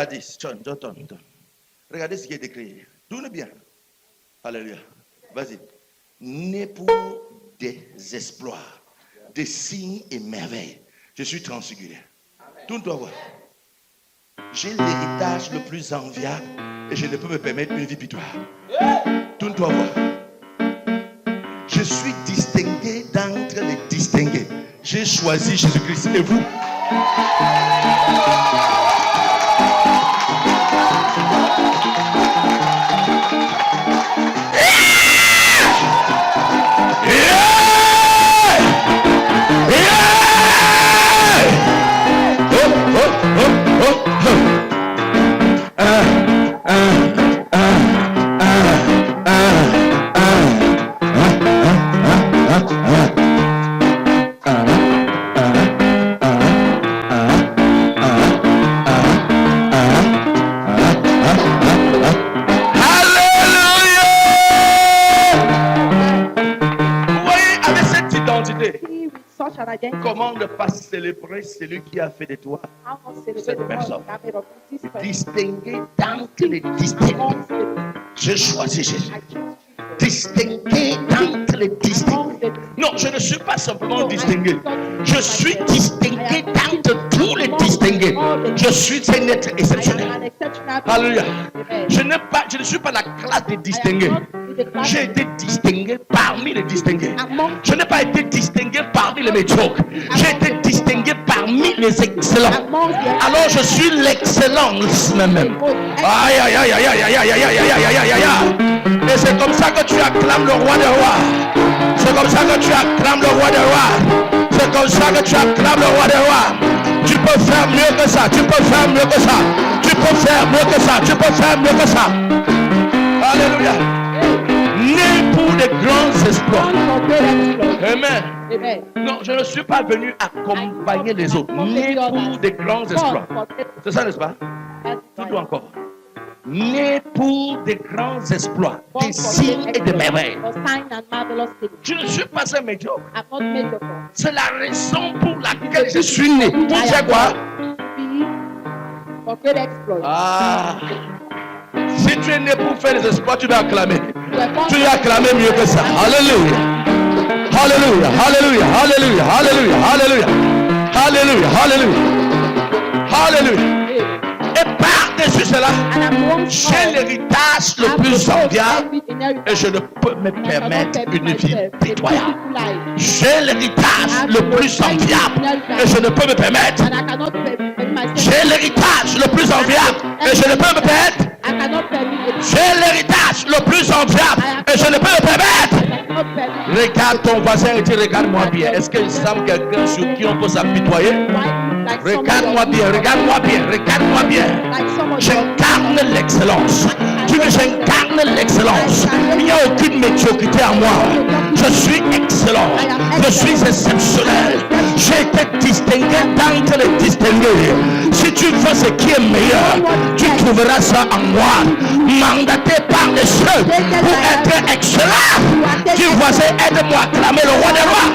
Regardez, regardez ce qui est écrit. Tourne bien. Alléluia. Vas-y. Né pour des exploits, des signes et merveilles. Je suis transfiguré. Tourne-toi voir. J'ai l'héritage le plus enviable et je ne peux me permettre une vie pitoyable. Tourne-toi voir. Je suis distingué d'entre les distingués. J'ai choisi Jésus-Christ. Et vous? Comment ne pas célébrer celui qui a fait de toi cette personne? Distingué d'entre les distingués. J'ai choisi Jésus. Distingué d'entre les distingués. Non, je ne suis pas simplement distingué. Je suis distingué d'entre tous les distingués. Je suis un être exceptionnel. Alléluia. Je ne suis pas la classe des distingués. J'ai été distingué parmi les distingués. Je n'ai pas été distingué parmi les médiocres. J'ai été distingué parmi les excellents. Alors je suis l'excellence même. Aïe aïe aïe aïe aïe aïe aïe aïe aïe aïe aïe aïe. Et c'est comme ça que tu acclames le roi des rois. C'est comme ça que tu acclames le roi des rois. C'est comme ça que tu acclames le roi des rois. Tu peux faire mieux que ça. Tu peux faire mieux que ça. Tu peux faire mieux que ça. Tu peux faire mieux que ça. Alléluia. Né pour de grands exploits. Amen. Non, je ne suis pas venu accompagner les autres. Né pour de grands exploits. C'est ça, n'est-ce pas? Tout encore. Né pour de grands exploits, des signes et des merveilles. Je ne suis pas un médiocre. C'est la raison pour laquelle je suis né. Pour faire quoi? Ah. Si tu es né pour faire des exploits, tu vas acclamer. Tu vas acclamer mieux que ça. Alléluia. Alléluia. Alléluia. Alléluia. Alléluia. Alléluia. Alléluia. Alléluia. Alléluia. Et par-dessus cela, j'ai l'héritage le plus enviable et je ne peux me permettre une vie pitoyable. J'ai l'héritage le plus enviable et je ne peux me permettre. J'ai l'héritage le plus enviable et je ne peux me permettre. J'ai l'héritage le plus enviable et je ne peux me permettre. Regarde ton voisin et dis regarde-moi bien. Est-ce qu'il semble quelqu'un sur qui on peut s'apitoyer? Regarde-moi bien, regarde-moi bien, regarde-moi bien. J'incarne l'excellence. Tu veux, j'incarne l'excellence. Il n'y a aucune médiocrité en moi. Je suis excellent. Je suis exceptionnel. J'ai été distingué d'entre les distingués. Si tu veux ce qui est meilleur, tu trouveras ça en moi. Mandaté par les cieux pour être excellent. Tu voisin, aide-moi à clamer le roi des rois.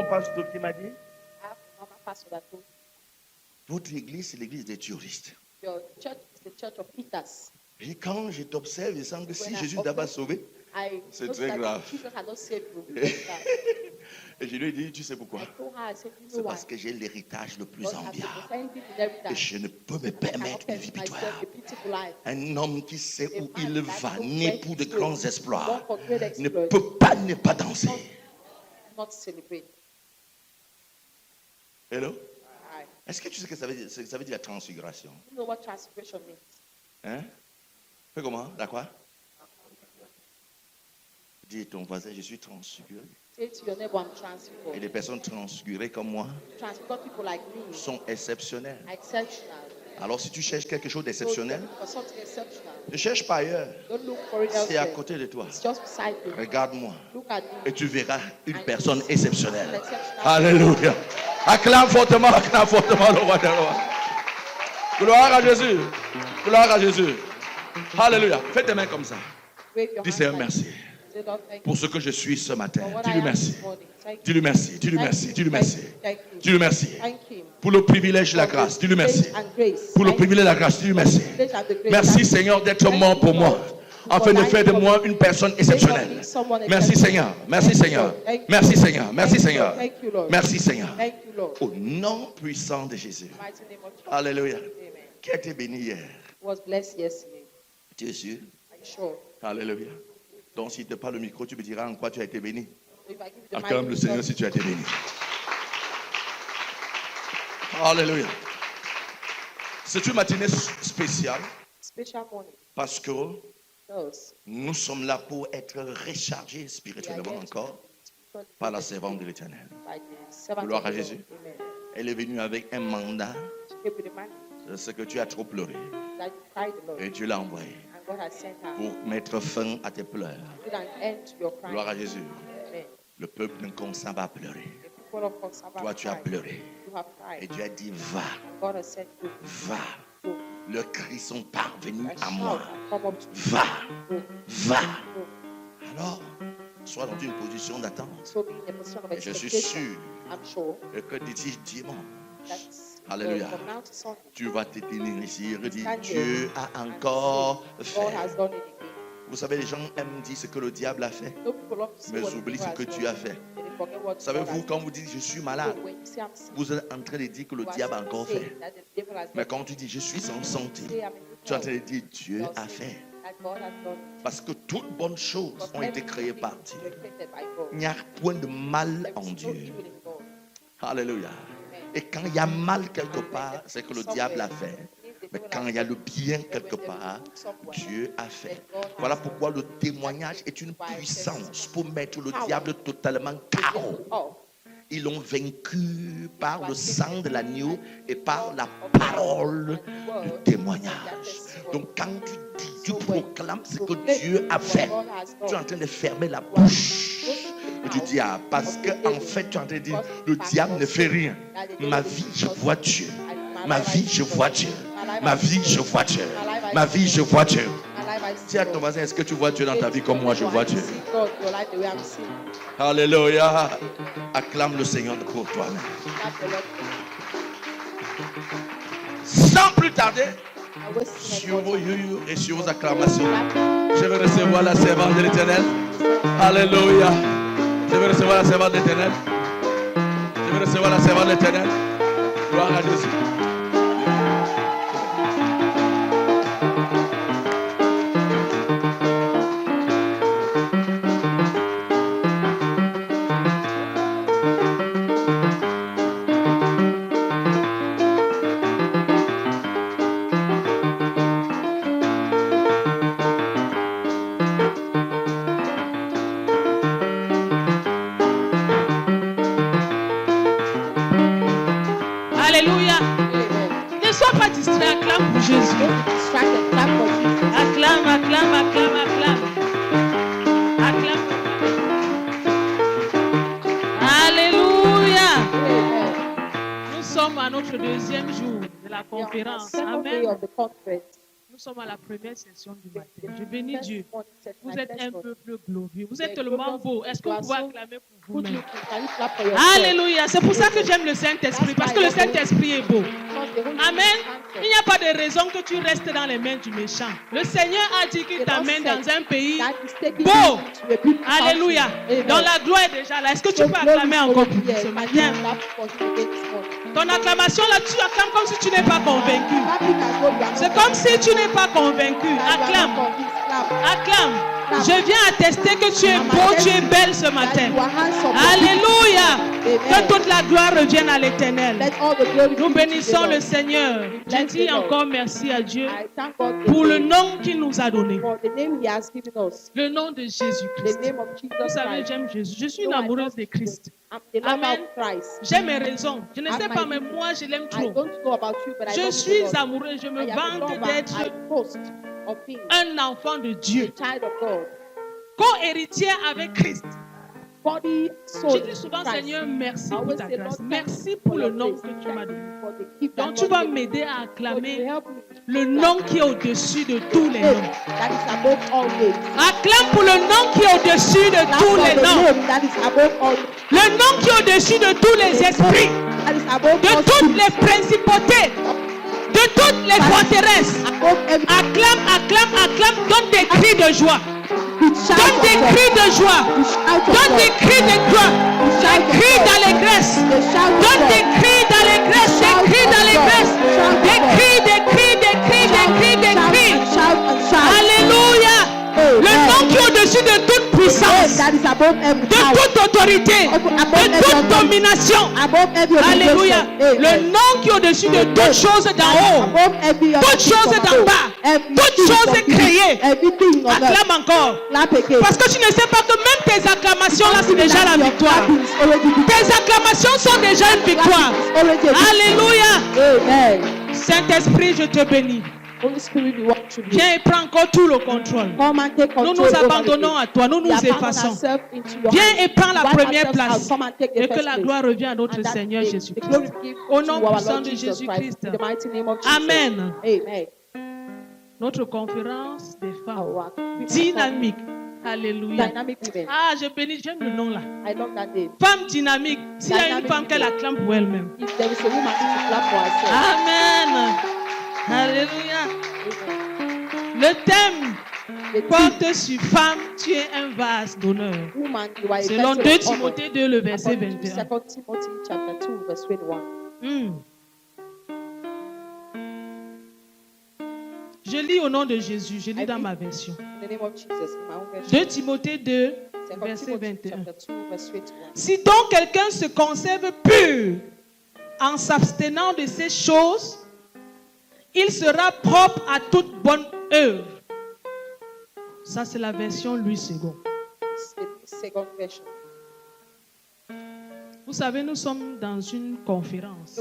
Pasteur qui m'a dit, votre église, c'est l'église des touristes. Et quand je t'observe, il semble que si Jésus t'a sauvé, c'est très grave. Et je lui ai dit, tu sais pourquoi? C'est parce que j'ai l'héritage le plus enviable. Et je ne peux me permettre une vie pitoyable. Un homme qui sait où il va, né pour de grands exploits, ne peut pas ne pas danser. Hello? Est-ce que tu sais ce que ça veut dire, ça veut dire la transfiguration? Hein? Fais comment? D'accord? Dis à ton voisin, je suis transfiguré. Et les personnes transfigurées comme moi sont exceptionnelles. Alors si tu cherches quelque chose d'exceptionnel, For something exceptional, ne cherche pas ailleurs. don't look for it C'est à elsewhere. côté de toi. It's just beside you. Regarde-moi. Look at me. Et tu verras une personne exceptionnelle. An exceptional. Alléluia. Acclame fortement le roi des rois. Gloire à Jésus. Gloire à Jésus. Alléluia. Fais tes mains comme ça. Wave your Dis hands Seigneur like merci this. Say, Lord, thank you pour ce que je suis ce matin. for what I Dis-lui am merci. this morning. Thank you. Dis-lui merci. Dis-lui merci. Dis-lui merci. Thank you. Dis-lui merci. Thank you. Pour le privilège et la grâce. Dis-lui merci. And grace. Pour le Thank privilège et la grâce. Dis-lui merci. you. And the grace. Merci Seigneur d'être mort pour moi, afin de faire de moi une personne exceptionnelle. Merci Seigneur. Merci Seigneur. Merci Seigneur. Merci Seigneur. Thank you, Lord. Merci Seigneur. Thank you, Lord. Au nom puissant de Jésus. Mighty name of Jesus. Alléluia. Amen. Qui a été béni hier? Was blessed yesterday. Tu es sûr? Are you sure? Alléluia. Donc s'il te parle le micro, tu me diras en quoi tu as été béni. If I give you the mic, Acclame le you Seigneur talk. si tu as été béni. Alléluia. C'est une matinée spéciale Special morning. parce que Those. nous sommes là pour être rechargés We are spirituellement here to encore be par la servante de l'Éternel. by the servant Gloire of à the Lord. Jésus. Amen. Elle est venue avec un mandat, She came with the man c'est ce que tu as trop pleuré that you cried the Lord. et Dieu l'a envoyé And God has sent her pour mettre fin à tes pleurs. put an end to your crying. Gloire à Jésus. Amen. Le peuple d'un consent va pleurer. The people of Consaba Toi, tu as cried. pleuré You have et cried. Dieu a dit va, And God has said, go, va. go. Leurs cris sont parvenus And à shout moi. and come up to me. Va, Go, va. go. Alors, sois dans une position d'attente. So be in a position of Et je suis expectation. sûr I'm sure que d'ici dimanche, that's Alléluia. from now to Sunday, tu vas te tenir ici et dire Stand Dieu a and encore say, God fait. has done it again. Vous savez, les gens aiment dire ce que le diable a fait, No people love to see mais what ils oublient the ce devil que has tu done. as fait. And they forget what God Savez-vous, has quand vous dites je suis done. malade, So when you say I'm sick, vous êtes en train de dire que le you are diable a encore saying fait. that the devil has Mais done quand tu dis je suis en it. santé, Say I'm in good tu es en train de health. dire Dieu You are a saying fait. that God has done it. Parce que toutes bonnes choses Because ont été créées everything par was Dieu. created by God. Il n'y a point de mal There en is no Dieu. evil in God. Alléluia. Et quand il y a mal quelque part, c'est que le diable a fait. Mais quand il y a le bien quelque part, Dieu a fait. Voilà pourquoi le témoignage est une puissance pour mettre le diable totalement KO. Oh, Ils l'ont vaincu par le sang de l'agneau et par la parole du témoignage. Donc quand tu dis, tu proclames ce que Dieu a fait, tu es en train de fermer la bouche du diable. Parce qu'en fait, tu es en train de dire, le diable ne fait rien. Ma vie, je vois Dieu. Ma vie, je vois Dieu. Ma vie, je vois Dieu. Ma vie, je vois Dieu. my life I see Dis à ton God. voisin, est-ce que tu vois Dieu dans ta vie comme moi je vois Dieu? See God, your life the way I'm seeing. Alléluia. Acclame le Seigneur pour toi-même. That's the Lord. Sans plus tarder, I wasted sur vos my time. you et sur vos acclamations, je vais recevoir la servante de l'Éternel. Alléluia. Je vais recevoir la servante de l'Éternel. Je vais recevoir la servante de l'Éternel. Gloire à Jésus. Alléluia. Amen. Ne sois pas distrait, acclame pour Jésus. Don't be distracted. Clap for Jesus. Acclame, acclame, acclame, acclame. Acclame. Alléluia. Amen. Nous sommes à notre deuxième jour de la We are on the conférence. second day Amen. of the conference. Nous sommes à la première session du matin. Je bénis Dieu. First morning session, Vous my êtes un first one. peuple glorieux. Vous êtes Yeah, tellement glorious. beau. Est-ce que vous You are pouvez so acclamer pour Good vous-même? looking. Can you clap for yourself? Alléluia. C'est pour ça que j'aime le Saint-Esprit. Parce que le Saint-Esprit est beau. Because the Holy Amen. Spirit is handsome. Il n'y a pas de raison que tu restes dans les mains du méchant. Le Seigneur a dit qu'il The Lord t'amène said dans un pays that is taking beau. you to a beautiful Alléluia. country. Amen. Donc la gloire est déjà là. Est-ce que tu So peux glory acclamer is encore already here. ce Can you matin? clap for him again this morning? Ton acclamation là, tu acclames comme si tu n'es pas convaincu. Clapping as though you are not C'est comme si tu n'es pas convaincu. convinced. You are not Acclame. convinced. Acclame. Je viens attester que tu es beau, tu es belle ce matin. Alléluia. Que toute la gloire revienne à l'Éternel. Nous bénissons le Seigneur. Je dis encore merci à Dieu pour le nom qu'il nous a donné. Le nom de Jésus-Christ. Vous savez, j'aime Jésus. Je suis une amoureuse de Christ. Amen. J'ai mes raisons. Je ne sais pas, mais moi, je l'aime trop. Je suis amoureux. Je me vante d'être un enfant de Dieu. Co-héritier avec Christ. Je dis souvent, Seigneur, merci pour ta grâce. Merci pour le nom que tu m'as donné. Donc, tu vas m'aider à acclamer le nom qui est au-dessus de tous les noms. Acclame pour le nom qui est au-dessus de tous les noms. Le nom qui est au-dessus de tous les esprits, de toutes les principautés, de toutes les forteresses. Acclame, acclame, acclame, donne des cris de joie. Donne des cris de joie. Donne des cris de joie. Des cris d'allégresse. Donne des cris d'allégresse. Des cris d'allégresse. Des cris, des cris, des cris, des cris, des cris. Alléluia. Le nom qui est au-dessus de toute puissance, de toute autorité, de toute domination. Alléluia. Le nom qui est au-dessus de toutes choses d'en haut, toutes choses d'en bas, toutes choses créées. Acclame encore. Parce que tu ne sais pas que même tes acclamations là, c'est déjà la victoire. Tes acclamations sont déjà une victoire. Alléluia. Saint-Esprit, je te bénis. Viens et prends encore tout le contrôle. Nous nous abandonnons à toi, nous nous effaçons. Viens et prends la première place. Et que la gloire revienne à notre Seigneur Jésus-Christ. Au nom puissant de Jésus-Christ. Amen. Notre conférence des femmes dynamiques. Alléluia. Ah, je bénis, j'aime le nom là. Femme dynamique. S'il y a une femme qu'elle acclame pour elle-même. Amen. Alléluia. Le thème porte sur femme, tu es un vase d'honneur. Selon 2 Timothée 2, le verset 21. Je lis au nom de Jésus, je lis dans ma version. 2 Timothée 2, verset 21. Si donc quelqu'un se conserve pur en s'abstenant de ces choses, il sera propre à toute bonne œuvre. Ça, c'est la version Louis II. Vous savez, nous sommes dans une conférence.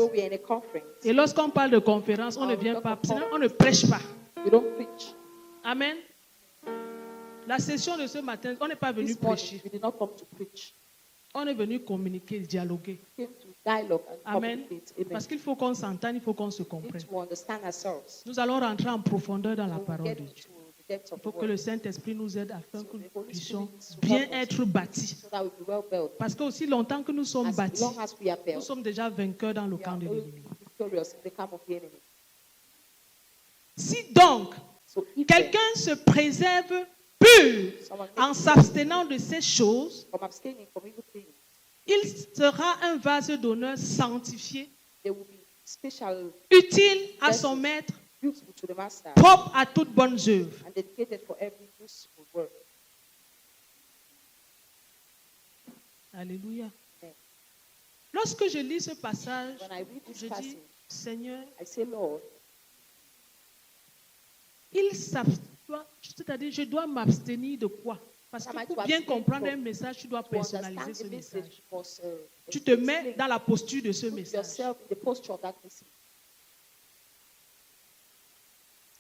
Et lorsqu'on parle de conférence, on ne vient pas, on ne prêche pas. Amen. La session de ce matin, on n'est pas venu prêcher. On est venu communiquer, dialoguer. Amen. Parce qu'il faut qu'on s'entende, il faut qu'on se comprenne. Nous allons rentrer en profondeur dans la parole de Dieu. Il faut que le Saint-Esprit nous aide afin que nous puissions bien être bâtis. Parce qu'aussi longtemps que nous sommes bâtis, nous sommes déjà vainqueurs dans le camp de l'ennemi. Si donc quelqu'un se préserve pur en s'abstenant de ces choses, il sera un vase d'honneur sanctifié, utile à son maître, propre à toute bonne œuvre. Alléluia. Lorsque je lis ce passage, je dis, Seigneur, c'est-à-dire, je dois m'abstenir de quoi? Parce que pour bien comprendre un message, tu dois personnaliser ce message. Tu te mets dans la posture de ce message.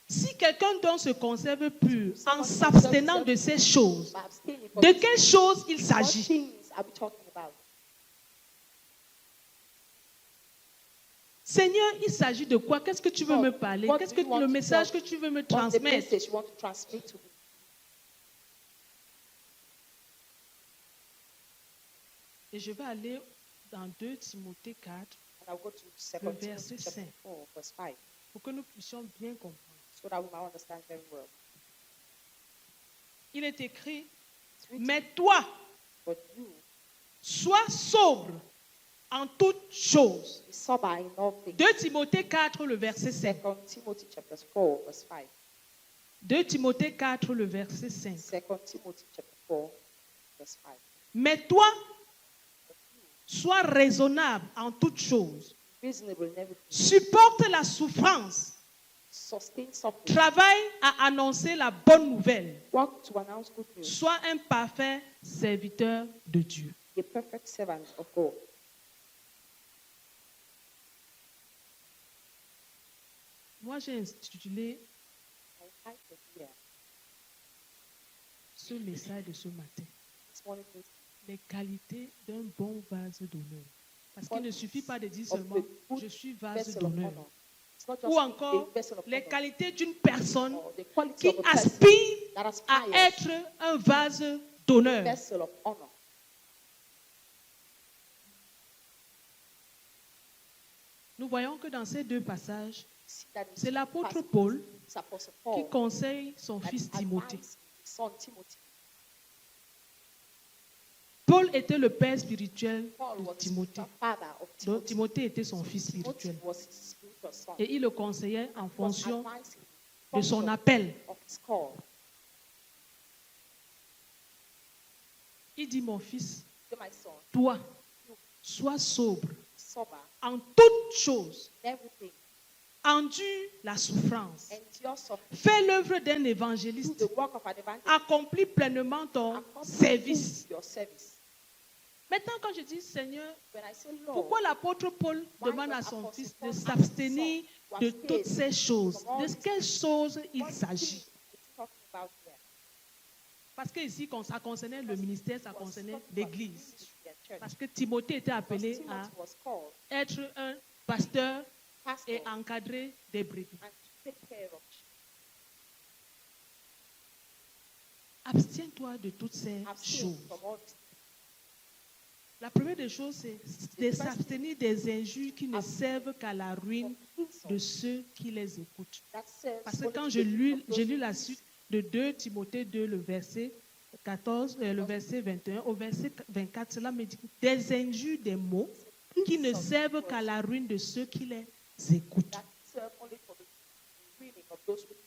Si quelqu'un donc se conserve pur en s'abstenant de ces choses, de quelles choses il s'agit? Seigneur, il s'agit de quoi? Qu'est-ce que tu veux me parler? Qu'est-ce que le message que tu veux me transmettre? Et je vais aller dans 2 Timothée 4, le verset 5, pour que nous puissions bien comprendre. Il est écrit, mais toi, sois sobre en toutes choses. 2 Timothée 4, le verset 5. 2 Timothée 4, le verset 5. 2 Timothy chapter 4, verse 5. Mais toi, sois raisonnable en toutes choses. Reasonable in everything. Supporte la souffrance. Sustain suffering. Travaille à annoncer la bonne nouvelle. Work to announce good news. Sois un parfait serviteur de Dieu. A perfect servant of God. Moi, j'ai intitulé I titled here ce message de ce matin this morning is les qualités d'un bon vase d'honneur. Parce qu'il ne suffit pas de dire of seulement the good je suis vase vessel of d'honneur. honor. It's not just Ou encore a vessel of les honor, qualités d'une personne or the quality qui of a person aspire that à aspires être un vase d'honneur. vessel of honor. Nous voyons que dans ces deux passages, See that in c'est two l'apôtre passages, Paul it's Apostle qui Paul conseille son that fils Timothée. advised his son Timothy. Paul était le père spirituel Paul de was Timothée. the father of Donc Timothy. Timothée était son fils Timothy spirituel. was his spiritual son. Et il le conseillait en Was fonction advising de son function appel. of his call. Il dit, mon fils, To my son, toi, sois sobre sober, en toutes choses, everything, endure la souffrance, endure suffering, fais l'œuvre d'un do évangéliste, the work of an evangelist, accomplis pleinement ton accomplish service. your service. Maintenant, quand je dis Seigneur, When I say Lord, pourquoi l'apôtre Paul why demande à does son Apostle fils Paul de ask s'abstenir his son de to toutes abstain ces choses? from all De these quelles choses il what s'agit? things is he talking about here? Parce que ici, ça concernait le ministère, ça He was concernait talking about l'Église. ministry and church. Parce que Timothée était Because appelé Timothy à was called être un pasteur pastor et encadrer des brebis. and to take care of sheep. Abstiens-toi de toutes ces Abstain choses. from all these things. La première des choses, c'est de s'abstenir des injures qui ne servent qu'à la ruine From de insults ceux qui les écoutent. that serves Parce que only quand to j'ai the lu, good of those j'ai lu who la listen. suite de 2 Timothée 2, le verset 14, le verset 21, au verset 24, cela me dit des injures, des mots qui ne Insults, servent qu'à la ruine de ceux qui les écoutent. that serve only for the reading of those who listen.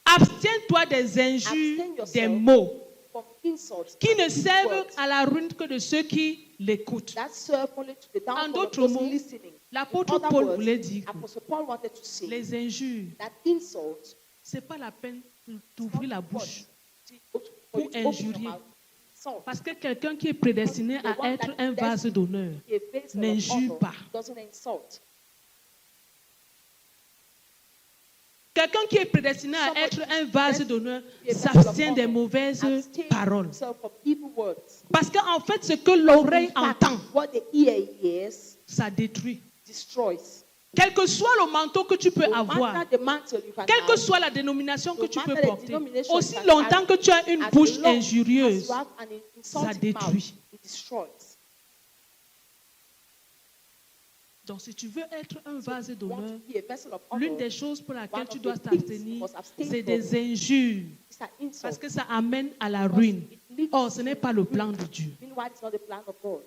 Abstiens-toi des injures, Abstain yourself des mots From insults qui ne and servent words à la ruine que de ceux qui l'écoutent. that serve only to the En downfall of d'autres those mots, listening. l'apôtre In other Paul words, voulait dire que Apostle Paul wanted to say les injures, that insults ce n'est pas la peine d'ouvrir la bouche. for Pour you to open your injurier. mouth. Insult. Parce que quelqu'un qui est prédestiné à être un vase d'honneur A vessel of n'injure honor pas. doesn't insult. Quelqu'un qui est prédestiné à être un vase d'honneur A vessel of s'abstient des honor. mauvaises Abstain paroles. himself from evil words. Parce qu'en fait, ce que l'oreille In fact, entend, what the ear hears ça détruit. destroys. Quel que soit le manteau que tu peux No avoir, matter the mantle you can quelle que have, soit la dénomination que no tu peux matter the porter, denomination aussi you can longtemps carry, que tu as une as bouche long as injurieuse, you have an insulting ça détruit. mouth, it destroys. donc si tu veux être un vase You want d'honneur, to be a vessel of honor, l'une des choses pour laquelle one tu of dois the things you t'abstenir, must abstain c'est from des injures. is an insult. Parce que ça amène à la ruine. It leads Or, ce n'est to pas le plan ruin. de Dieu. Meanwhile, it's not the plan of God.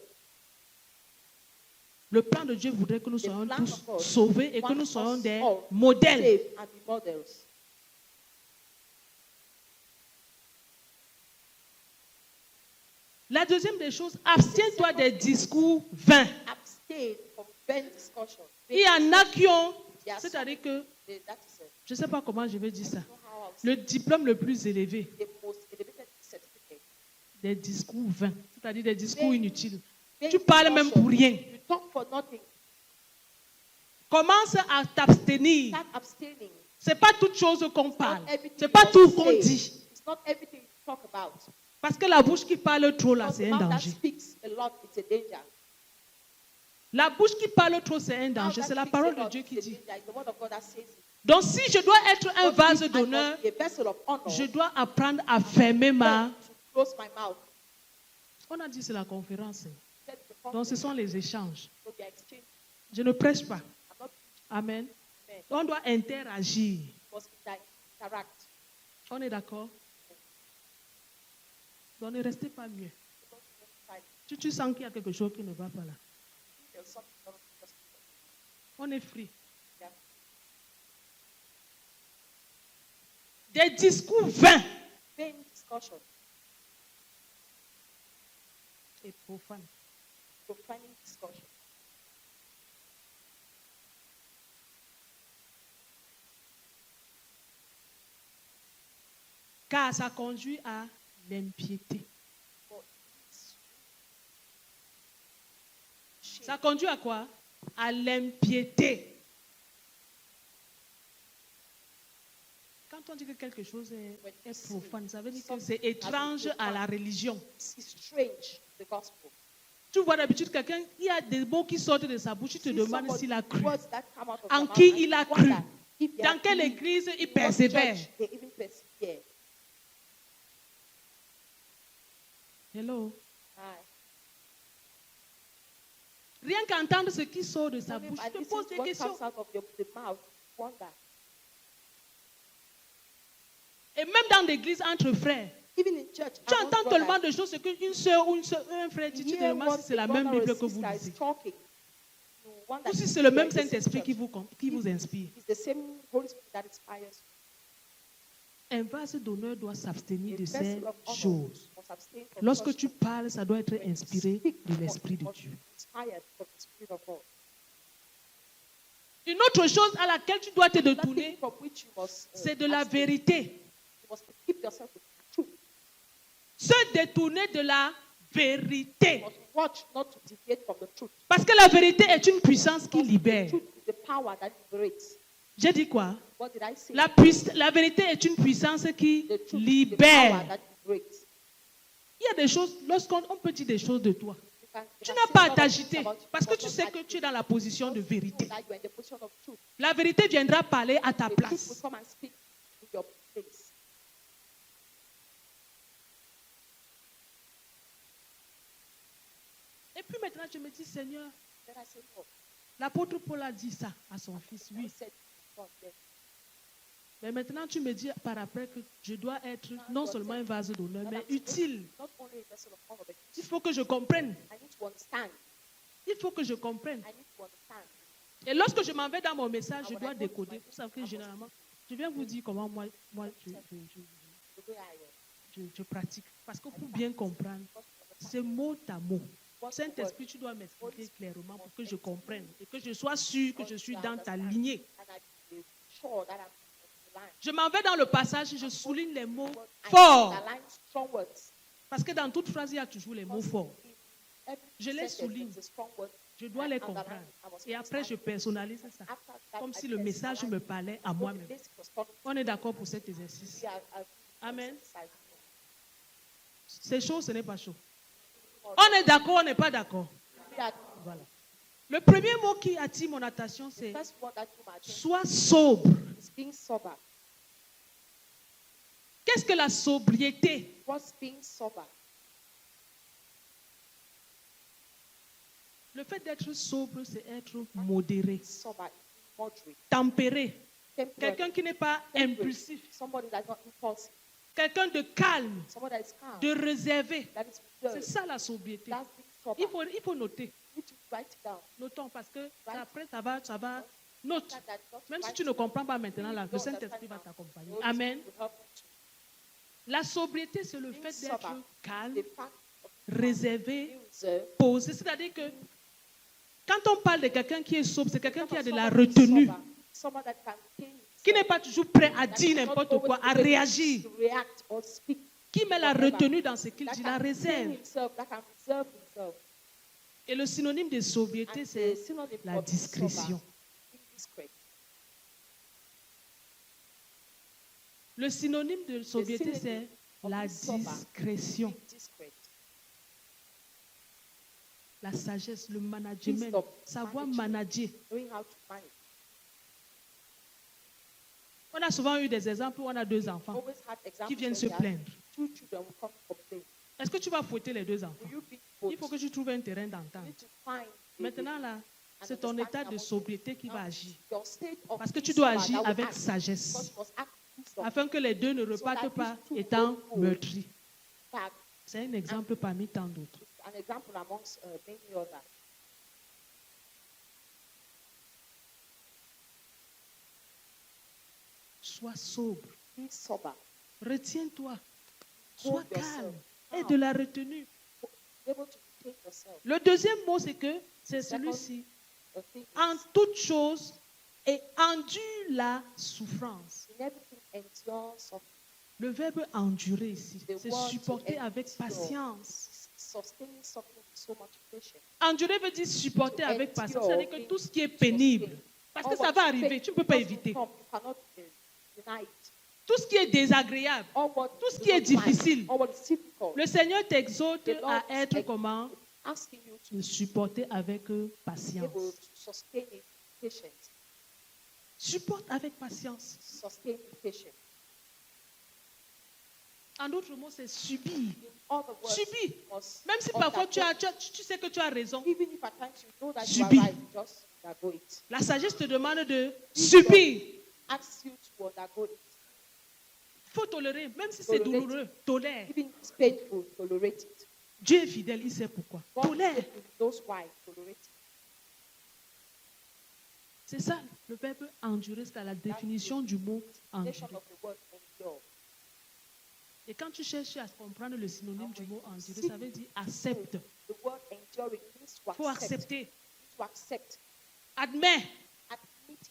Le plan de Dieu voudrait que nous The soyons plan tous of God sauvés et que wants nous soyons us des all modèles. Save and be models. La deuxième des choses, abstiens-toi des discours vains. Abstain from vain discussion. Il y en a qui ont, There are some- c'est-à-dire que, that is je ne sais pas comment je vais dire ça, know how I'll le diplôme le plus élevé, say the most elevated certificate. des discours vains, c'est-à-dire des discours Vain- inutiles. Vain Tu parles même discussion. pour rien. You talk for nothing. Commence à t'abstenir. Start abstaining. Ce n'est pas toute chose qu'on parle. Not everything Ce n'est pas you tout must qu'on say. dit. It's not everything you talk about. Parce que la bouche qui parle trop, là, Because c'est the un mouth that danger. speaks a lot, it's a danger. La bouche qui parle trop, c'est un Mouth danger. that C'est la speaks parole a de lot, Dieu it's qui a dit. danger. It's the word of God that says it. Donc si je dois être un So vase if I d'honneur, must be a vessel of honor, je dois apprendre à fermer ma... learn to close my mouth. On a dit c'est la conférence. Said the Donc prophet, ce sont les échanges. so they are exchanging. Je ne prêche pas. I'm not Amen. Amen. On doit interagir. must interact. On est d'accord? Donc ne restez pas mieux. Don't just silent. Si tu sens qu'il y a quelque chose qui ne va pas là, There's something wrong with us. on est free. Yeah. des discours vains vain discussion, et profanes. profaning discussion. Car ça conduit à l'impiété. For it's shame. Ça conduit à quoi? À l'impiété. Quand on dit que quelque chose est profane, ça veut dire que c'est étrange à la religion. It's strange, the gospel. Tu vois d'habitude quelqu'un, il y a des mots qui sortent de sa bouche, tu te See demandes somebody, s'il a cru. words that come out of En their qui mouth, il a and you cru? wonder if they Dans are quelle believing. église il In what persévère? church they even persevere. Hello. Aye. Rien qu'entendre ce qui sort de sa Only bouche, by tu te listening poses to des what questions. comes out of the mouth, you wonder. Et même dans l'église entre frères, Even in church, tu among entends tellement brothers, de choses, ce qu'une soeur ou un frère dit, tu you te hear demandes what si c'est la a même brother or Bible a que vous sister is lisez. talking. You wonder Ou si if c'est le they même are the same Saint-Esprit qui church. qui vous inspire. It's the same Holy Spirit that inspires you. Un vase d'honneur doit s'abstenir A de ces vessel of honor choses. must abstain from Lorsque such tu things. parles, ça doit être When you inspiré speak, de l'Esprit de must Dieu. be inspired from the Spirit of God. Une autre chose à laquelle tu dois te Another détourner, thing from which you must, c'est de la abstain. vérité. You must keep yourself with the truth. Se détourner de la vérité. You must watch not to deviate from the truth. Parce que la vérité est une puissance qui Because libère. the truth is the power that liberates. J'ai dit quoi? What did I say? La vérité est une puissance qui The truth is the power libère. that liberates. Il y a des choses, lorsqu'on peut dire des choses de toi, You can- you tu can n'as say pas à a lot of t'agiter things about you, parce que but tu not sais que agitate. tu es dans la position de Because you know vérité. that you are in the position of truth. La vérité viendra parler à ta The truth will place. come and speak to your place. Et puis maintenant, je me dis, Seigneur, Then I say, no. l'apôtre Paul a dit ça à son fils, I oui. said, God, yes. Mais maintenant, tu me dis par après que je dois être non seulement un vase d'honneur, mais utile. Not only a vessel of honor, but Il faut que je comprenne. I need to understand. Il faut que je comprenne. I need to understand. Et lorsque je m'en vais dans mon message, je dois décoder. Vous savez que généralement, je viens vous dire comment moi The way I am. je pratique. Parce que pour bien comprendre, c'est mot à mot. Saint-Esprit, tu dois m'expliquer clairement pour que je comprenne et que je sois sûr que je suis dans ta lignée. And I be sure that I'm in the line. Je m'en vais dans le passage, je souligne les mots I forts. underline strong words. Parce que dans toute phrase, il y a toujours les mots forts. In every Je les sentence, souligne. there's a strong word. Je dois les comprendre. Et après, je personnalise ça. After that, Comme I si le message me personalize parlait à what moi-même. the message was talking to On est d'accord pour cet exercice. me. I Amen. exercise. C'est chaud, ce n'est pas chaud. On est d'accord, on n'est pas d'accord. We are- Voilà. Le premier mot qui attire mon attention, c'est First word that you might think sois sobre. is being sober. Qu'est-ce que la sobriété? What's being sober? Le fait d'être sobre, c'est être modéré, Sober, moderate, tempéré. temperate, Quelqu'un qui n'est pas impulsif. somebody that's not impulsive, Quelqu'un de calme, somebody that is calm, de réservé. that is C'est reserved. ça la sobriété. That's being sober. Il faut noter. You need to write it down. Notons parce que après, ça va. Note. That not Même si write tu it ne down. comprends pas maintenant, là, le Don't Saint-Esprit va understand now. t'accompagner. The Holy Amen. Spirit will help you to- La sobriété, c'est le Being fait sober. d'être calme, The fact of réservé, being reserved. posé. C'est-à-dire que quand on parle de quelqu'un qui est sobre, c'est quelqu'un qui a de la Somebody retenue, sober, somebody that can contain qui n'est pas toujours prêt à that dire is not n'importe always quoi, à ready réagir, to react or speak, qui met la whatever. retenue dans ce qu'il that dit, can la contain réserve. himself, that can reserve himself. Et le synonyme de sobriété, And c'est the synonym la for being sober, discrétion. being discreet. Le synonyme de sobriété, c'est synonym of la being sober. discrétion, Being discreet. la sagesse, le management, Wisdom, savoir management. manager. Knowing how to manage. On a souvent eu des exemples où on a deux enfants Always had examples qui viennent where se there are plaindre. two children will come complain. Est-ce que tu vas fouetter les deux enfants? Will you beat both? Il faut que tu trouves un terrain You d'entente. need to find Maintenant, là, c'est ton état de sobriété qui va agir. your state of Parce que tu being dois sober agir that will avec act. sagesse, Because you must act with wisdom. afin que les deux ne repartent pas étant meurtris. That C'est un exemple parmi tant d'autres. an example amongst many others. Sois sobre. Be sober. Retiens-toi. Sois Hold yourself. calme. Aie de la retenue. Be able to retain yourself. Le deuxième mot, c'est que c'est Second, celui-ci. The thing En is, toute chose et endure la souffrance. in everything endure suffering. Le verbe endurer ici, The c'est word to supporter avec endure. patience. Sustaining suffering with so much patience. Endurer veut dire supporter To avec endure patience. C'est-à-dire que means tout ce qui est pénible, sustain. parce que All ça what va is arriver, pain- tu ne peux pas because éviter. come, you cannot deny it. Tout ce qui est désagréable, All what tout ce you qui est don't like, difficile, all what is difficult, le Seigneur t'exhorte The Lord à is être comment? asking you to De supporter avec be able patience. to sustain it with patience. Supporte avec patience. Sustain with patience. En d'autres mots, c'est subir. In other words, Subis. must Même si parfois tu undergo. sais que tu as raison. Even if at times you know that Subis. you are right, just undergo it. La sagesse te demande de Wisdom subir. asks you to undergo it. Il faut tolérer, même si c'est Tolerate. douloureux. Tolère. Even if it's painful, tolerate it. Dieu est fidèle, il sait pourquoi. God is Tolère. faithful, he knows why, tolerate it. C'est ça, le verbe endurer, c'est la définition du mot Definition endurer. of the word endure. Et quand tu cherches à comprendre le synonyme du mot endurer, ça veut dire accepte. The word enduring means to Il faut accept. accepter. To accept. Admets. Admit it.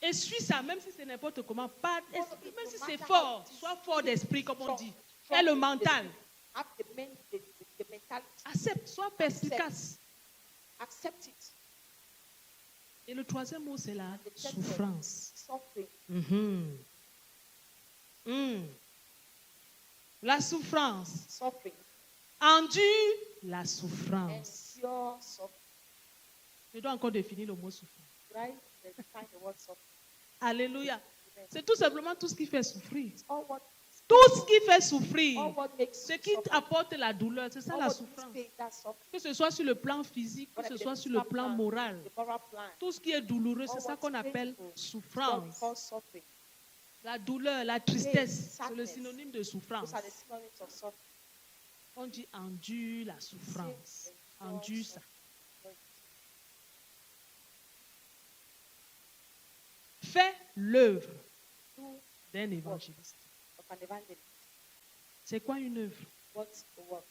Et suis ça, même si c'est n'importe comment. Pas, même si c'est No matter fort. how it is, Sois fort d'esprit, comme on strong, dit. strong Et le in mental. the- Have the mentality. Accepte, sois perspicace. Accept it. Et le troisième mot, c'est la The third souffrance. word, suffering. Mhm. La souffrance. Suffering. Endure la souffrance. Endure suffering. Je dois encore définir le mot souffrance. Right? They define the word suffering. Alléluia. C'est tout simplement tout ce qui fait souffrir. It's all what, Tout ce qui fait souffrir. all what makes Ce you qui suffer. apporte la douleur, c'est ça All la what brings souffrance. pain, that's suffering. Que ce soit sur le plan physique, que ce soit sur le plan moral. The moral plan. Tout ce qui est douloureux, c'est All ça what's qu'on appelle painful, what we souffrance. call suffering. La douleur, la tristesse, c'est le sadness. synonyme de souffrance. Those are the synonyms of suffering. On dit endure la souffrance. Endure ça. Fais l'œuvre Do d'un évangéliste. of an evangelist. C'est quoi une œuvre? What's the work?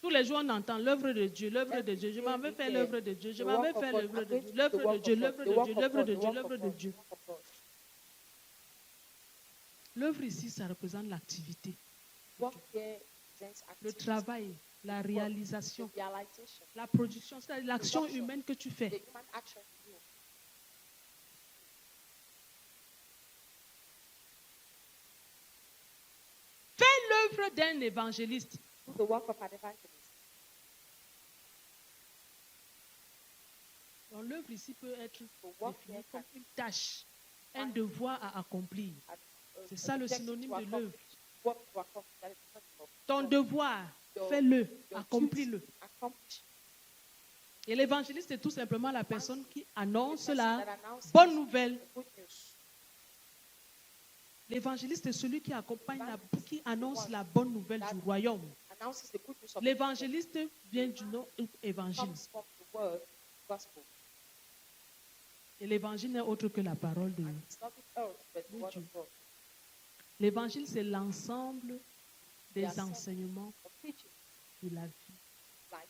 Tous les jours, on entend l'œuvre de Dieu, l'œuvre de Dieu. Je m'en vais faire l'œuvre de Dieu. Je m'en vais faire l'œuvre de Dieu, l'œuvre de Dieu, l'œuvre de Dieu, l'œuvre de Dieu, l'œuvre de Dieu. L'œuvre ici, ça représente l'activité, Work here presents le activity, travail, la the réalisation, realization, la production, c'est-à-dire l'action humaine que tu the fais. human action you do. Fais l'œuvre d'un évangéliste. Do the work of an evangelist. Donc l'œuvre ici peut être work définie here comme can- une tâche, un devoir à accomplir. C'est ça le synonyme de l'œuvre. Work to accomplish. That is the meaning of Ton work. devoir, Your- fais-le, your accomplis-le. duty, accomplish. Et l'évangéliste est tout simplement la personne qui annonce The person la that announces bonne nouvelle. the good news. L'évangéliste est celui qui accompagne, qui annonce la bonne nouvelle du royaume. Announces the good news of L'évangéliste vient du nom évangile. comes from the word gospel. Et l'évangile n'est autre que la parole de Dieu. It's nothing else but the word of God. L'évangile, c'est l'ensemble des The assembly enseignements of preaching de la vie. life,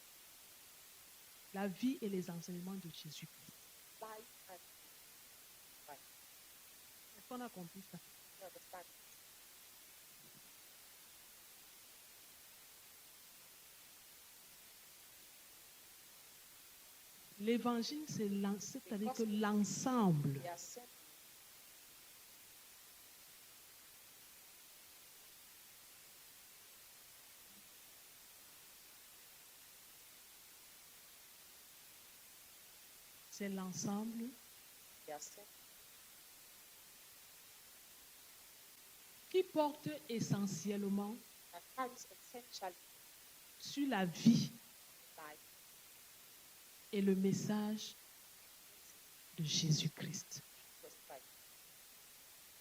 La vie et les enseignements de Jésus-Christ. life and life. Est-ce qu'on a compris ça? You understand? L'évangile, c'est-à-dire que l'ensemble The assembly c'est l'ensemble the assembly qui porte essentiellement that carries essentially sur la vie life et le message de Jésus-Christ. Jesus Christ.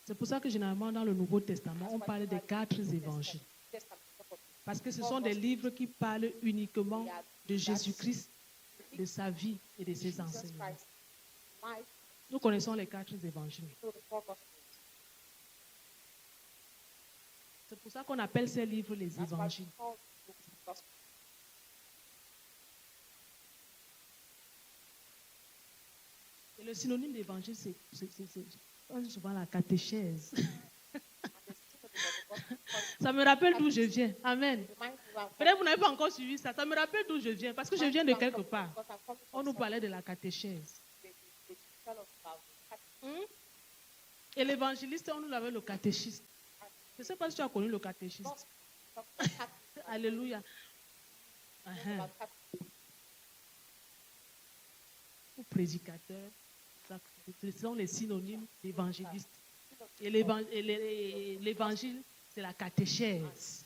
C'est pour ça que généralement dans le Nouveau Testament, on parle des 4 évangiles. Testament of Parce que ce sont des livres qui parlent uniquement de Jésus-Christ, de sa vie et de ses Jesus enseignements. Christ, life, Nous connaissons les 4 évangiles. know the 4 Gospels. C'est pour ça qu'on appelle ces livres les That's why we évangiles. call the books the Gospels. Et le synonyme d'évangile, on dit souvent la catéchèse. Ça me rappelle d'où je viens. Amen. Peut-être vous n'avez pas encore suivi ça. Ça me rappelle d'où je viens. Parce que je viens de quelque part. On nous parlait de la catéchèse. Et l'évangéliste, on nous avait le catéchiste. Je ne sais pas si tu as connu le catéchiste. Alléluia. Uh-huh. Ou prédicateur. Ce sont les synonymes d'évangéliste. Et l'évangile, c'est la catéchèse.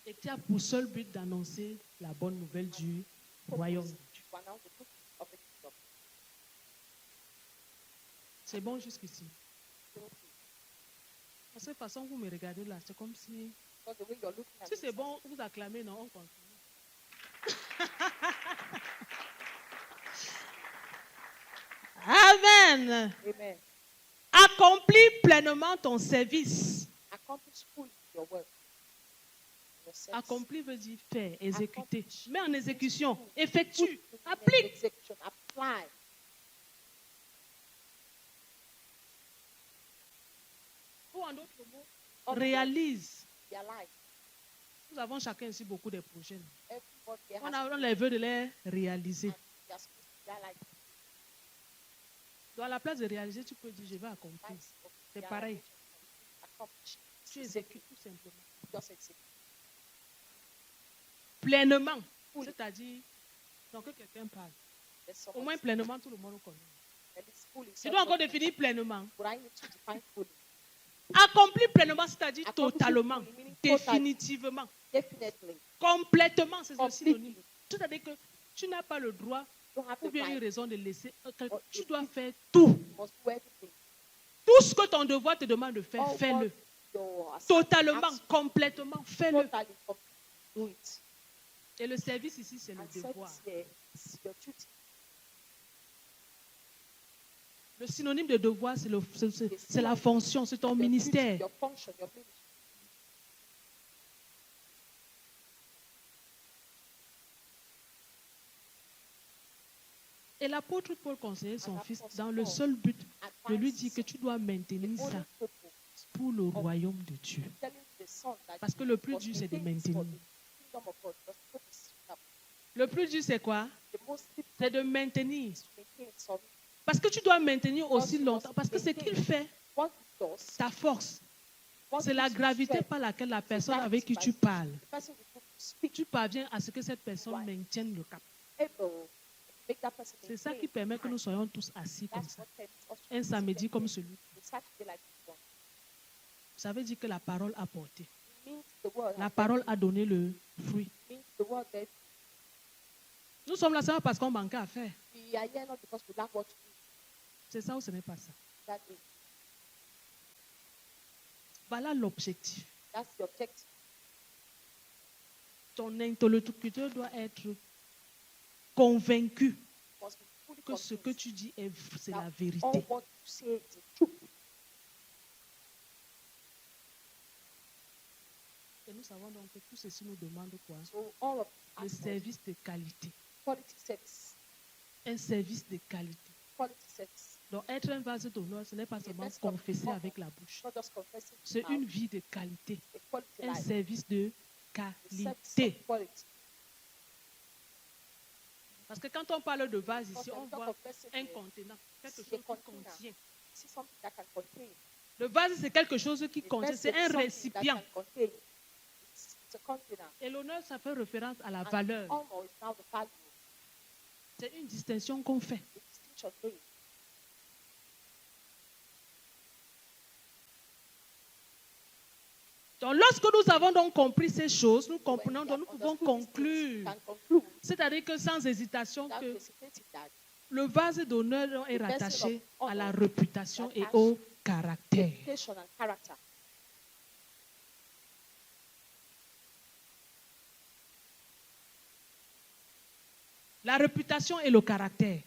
Et tu as pour seul but d'annoncer la bonne nouvelle du royaume de Dieu. C'est bon jusqu'ici. De cette façon, vous me regardez là, c'est comme si... Si c'est bon, vous acclamez, non, on continue. Amen. Amen. Accomplis pleinement ton service. Accomplish fully your work. Your service. Accomplir veut dire faire, exécuter. Mets en exécution, Put effectue, in applique. execution, apply. Ou en d'autres mots, Other réalise. words, their life. Nous avons chacun ici beaucoup de projets. Everybody there On has a les veut de les réaliser. they are supposed to their life. Donc à la place de réaliser, tu peux dire je vais accomplir. Lives of C'est their pareil. life. Accomplish. Tu exécutes tout simplement. Just execute. Pleinement. Fully. C'est-à-dire, donc que quelqu'un parle. There's Au someone moins pleinement, tout le monde connaît. that is fully. Tu dois encore définir pleinement. But I need to define fully. Accomplir pleinement, c'est-à-dire Accomplir totalement, fully, meaning totally. définitivement, Definitely. complètement, c'est le Completely. synonyme. C'est-à-dire que tu n'as pas le droit You don't have ou the bien une right. raison de laisser. Or Tu if dois you faire tout. must do everything. Tout ce que ton devoir te demande de faire, All fais-le. what your assignment Totalement, asks complètement, fais-le. totally do it. Et le service ici, c'est le And devoir. service here is your duty. Le synonyme de devoir, c'est la fonction, c'est ton Your ministère. duty, your function, your ministry. Et l'apôtre Paul conseillait son And fils Apostle dans le Paul seul but de lui advises dire que tu dois maintenir the only ça purpose pour le royaume de Dieu. telling the son that Parce que le plus must dur, c'est de maintain this for maintenir. the kingdom of God. Just put this up. Le plus dur, c'est quoi? The most difficult C'est de maintenir. is to maintain some. Parce que tu dois maintenir aussi Because you longtemps. must Parce que ce maintain. qu'il fait, What it does, ta force, what c'est la gives you gravité strength, par laquelle la the personne avec qui tu gravity parles, the person with whom you speak tu parviens à ce que cette personne Right. maintienne le cap. able to make that person C'est ça maintain qui permet que time. nous soyons tous assis comme That's ça. what helps us to Un samedi sit comme there. celui. The Saturday like this one. Ça veut dire que la parole a porté. It means the word La has parole a donné le fruit. means the word that Nous sommes là seulement parce qu'on manquait à faire. we are here not because we lack what to do. C'est ça ou ce n'est pas ça? That is, Voilà l'objectif. that's the objective. Ton interlocuteur doit être convaincu Must be fully que ce que convinced tu dis c'est that la all vérité. what you say is the truth. Et nous savons donc que tout ceci nous demande quoi? So all of Le us service de qualité. quality service. Un service de qualité. Quality service. Donc être un vase d'honneur, ce n'est pas seulement confesser avec la bouche. Not just confessing with C'est mouth, une vie de qualité. a quality Un life. service de A service qualité. of quality. Parce que quand on parle de vase Because ici, on when we talk voit of vessel un here, contenant, quelque chose c'est qui container. contient. see something that can contain. Le vase, c'est quelque chose qui The contient. vessel C'est is un something récipient. that can contain. It's a container. Et l'honneur, ça fait référence à la And valeur. honor is now the value. C'est une distinction qu'on fait. The distinction made. Donc, lorsque nous avons donc compris ces choses, nous comprenons, When we donc nous have pouvons understood these things, conclure. we can conclude C'est-à-dire que sans hésitation, without que hesitating that le vase d'honneur est The vessel rattaché of à la honor réputation et attached au caractère. reputation and character. La réputation et le caractère.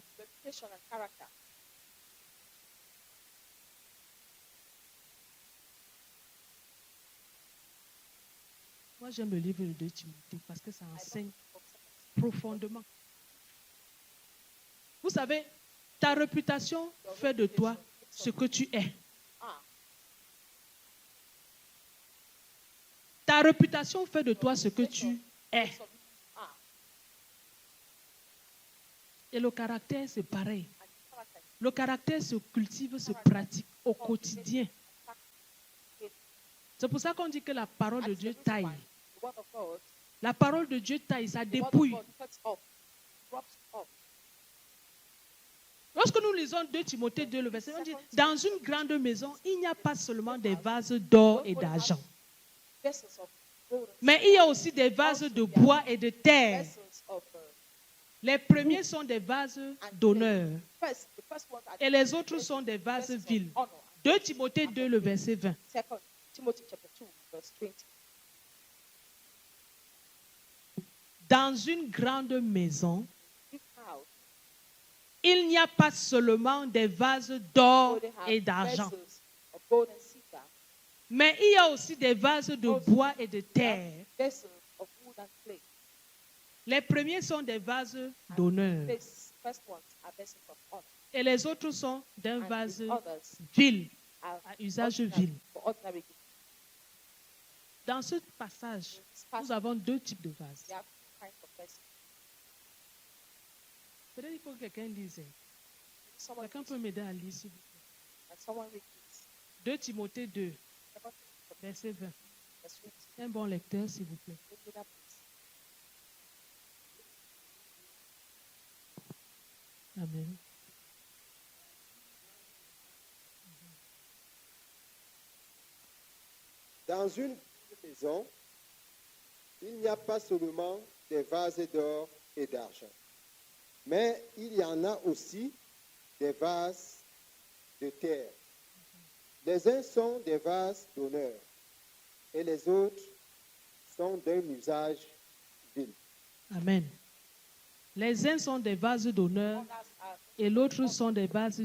reputation and character. Moi, j'aime le livre de 2 Timothée parce que ça enseigne profondément. Vous savez, ta réputation fait de toi ce que tu es. Ta réputation fait de toi ce que tu es. Et le caractère, c'est pareil. Le caractère se cultive, se pratique au quotidien. C'est pour ça qu'on dit que la parole de Dieu taille. La parole de Dieu taille, ça dépouille. Lorsque nous lisons 2 Timothée 2, le verset, on dit, dans une grande maison, il n'y a pas seulement des vases d'or et d'argent, mais il y a aussi des vases de bois et de terre. Les premiers sont des vases d'honneur et les autres sont des vases vils. 2 Timothée 2, le verset 20. Dans une grande maison, il n'y a pas seulement des vases d'or et d'argent, mais il y a aussi des vases de bois et de terre. Les premiers sont des vases d'honneur et les autres sont d'un vase vil, à usage vil. Dans ce passage, nous avons 2 types de vases. Peut-être qu'il faut que quelqu'un lise. Quelqu'un peut m'aider à lire, s'il vous plaît. 2 Timothée 2, verset 20. Un bon lecteur, s'il vous plaît. Amen. Dans une maison, il n'y a pas seulement des vases d'or et d'argent, mais il y en a aussi des vases de terre. Les uns sont des vases d'honneur et les autres sont d'un usage vil. Amen. Les uns sont des vases d'honneur et l'autre sont des vases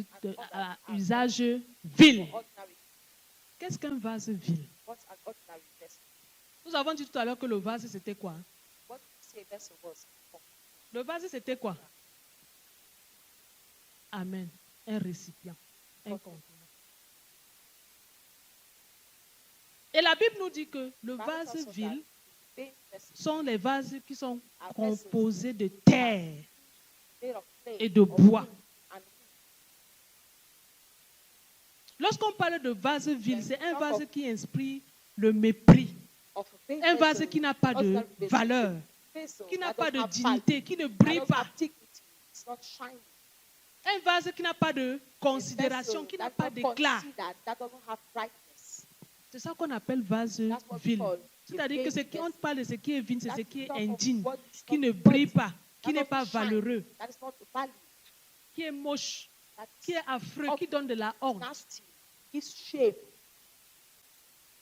à usage vil. Qu'est-ce qu'un vase vil? Nous avons dit tout à l'heure que le vase, c'était quoi? Le vase, c'était quoi? Amen. Un récipient, un contenant. Et la Bible nous dit que le vase vil sont les vases qui sont composés de terre et de bois. Lorsqu'on parle de vase vil, c'est un vase qui inspire le mépris. Un vase qui n'a pas de valeur, qui n'a pas de dignité, qui ne brille pas. Un vase qui n'a pas de considération, qui n'a pas d'éclat. C'est ça qu'on appelle vase vil. C'est-à-dire que ce qu'on parle de ce qui est vil, c'est ce qui est indigne, qui ne brille pas, qui n'est pas valeureux, qui est moche, qui est affreux, qui donne de la honte.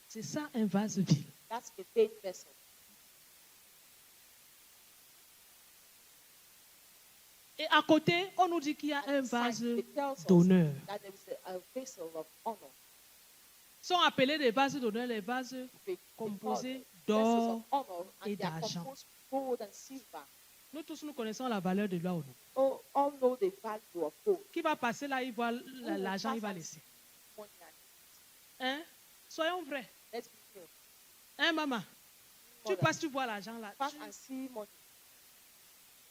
C'est ça un vase vil. Et à côté, on nous dit qu'il y a un vase d'honneur. Sont appelés des vases d'honneur les vases composés d'or et d'argent. Nous tous, nous connaissons la valeur de l'or. Qui va passer là, il voit l'argent, il va laisser. Hein? Soyons vrais. Hein, maman? Tu passes, tu vois l'argent là.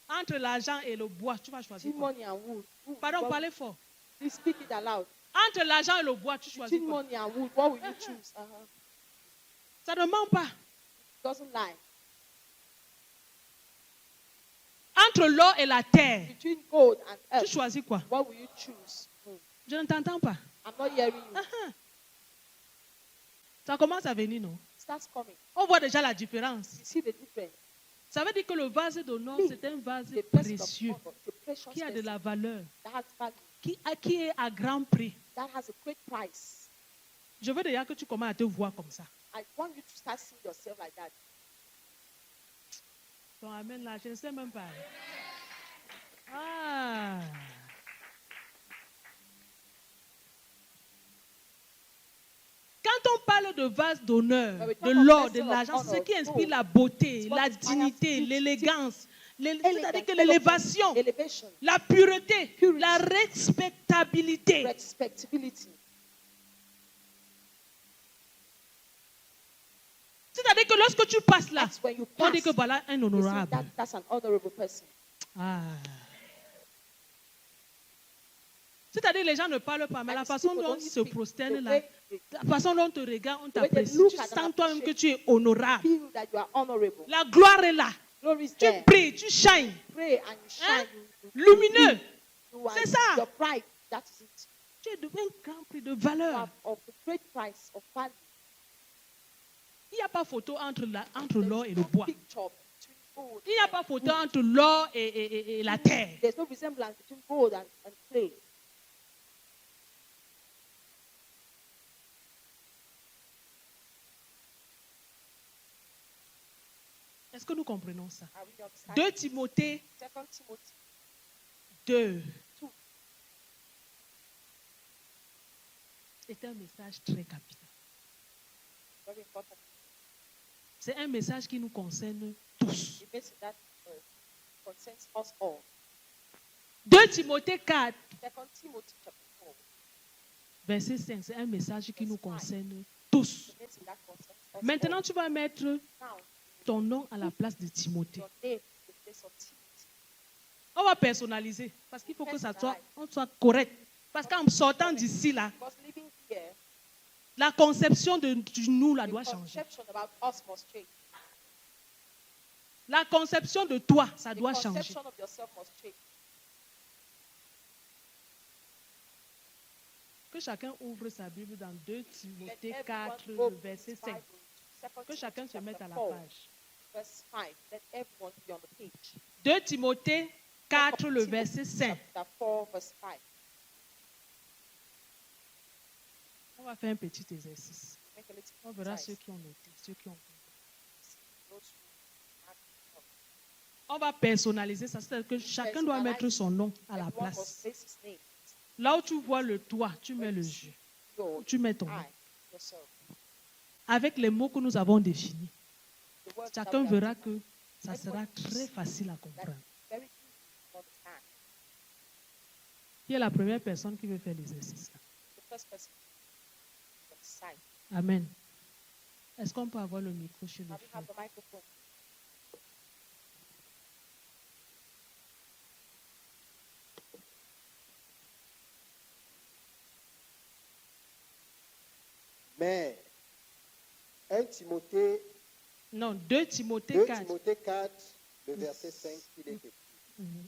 Entre l'argent et le bois, tu vas choisir quoi? Pardon, parlez fort. Entre l'argent et le bois, tu choisis quoi? Ça ne ment pas. Entre l'or et la terre, tu choisis quoi? Je ne t'entends pas. Ça commence à venir, non? On voit déjà la différence. Ça veut dire que le vase d'honneur, c'est un vase précieux, qui a de la valeur, qui est à grand prix. Je veux déjà que tu commences à te voir comme ça. Ton amen là, je ne sais même pas. Ah. parle de vase d'honneur, When we de talk of l'or, de vessel of l'argent, honor, c'est ce qui inspire gold, la beauté, it's what la inspires dignité, beauty, l'élégance. elegance, C'est-à-dire que l'élévation, elevation, la pureté, Purity. la respectabilité. respectability. C'est-à-dire que lorsque tu passes là, That's when you on pass. dit que voilà un You see, honorable. that's an honorable person. Ah. C'est-à-dire que les gens ne parlent pas, mais la And façon people dont don't ils se speak. prosternent The là, way they la façon dont on te regarde, on The way they t'apprécie. look Tu at and sens toi-même que appreciate. tu es honorable. feel that you are honorable. La gloire est là. Glory is Tu there. brilles, tu shines. Pray and you shine. Hein? You Lumineux. you are C'est ça. your pride. That is it. Tu es de un grand prix de You valeur. are of the great price of value. Il n'y a pas photo entre l'or et There's le no bois. picture between gold. Il n'y a pas photo entre l'or et la terre. There's no resemblance between gold and clay. Est-ce que nous comprenons ça? Are we understand? 2 Timothée 2 Timothy 2 est un message très capital. very important. C'est un message qui nous concerne tous. The message that concerns us all. 2 Timothée 4, 2 Timothy chapter 4. verset 5, c'est un message qui nous concerne tous. The message that concerns us Maintenant, all. tu vas mettre Now, ton nom à la place de Timothée. your name is the place of Timothy. On va personnaliser parce qu'il faut que ça soit, on soit correct. Parce qu'en sortant d'ici, là, Because living here, la conception de nous là, the doit changer. conception about us must change. La conception de toi, ça The doit changer. conception of yourself must change. Que chacun ouvre sa Bible dans 2 Let Timothée everyone 4, le open verset his 5. Bible to 2 Que chacun Timothy se mette à la chapter 4, page. verse 5. Let everyone be on the page. 2 Timothée 4, 2 le Timothy verset 5. chapter 4, verse 5. On va faire un petit exercice. Make a little On verra exercise. ceux qui ont noté, ceux qui ont compris. Those who have- On va personnaliser ça, c'est-à-dire que chacun doit mettre son nom à la Everyone must place. place his name. Là où tu vois le toi, tu mets le je. Your Tu mets ton nom. I, yourself. Avec les mots que nous avons définis, The words that chacun we have verra given, que ça sera très facile à that comprendre. is very easy to understand. Qui est la première personne qui veut faire l'exercice là? The first person on the side. Amen. Est-ce qu'on peut avoir le micro chez le Now we have frère? the microphone. Mais 1 Timothée, Non, 2 Timothée 2 4. Timothée 4, le verset 5, il est écrit. Mhm.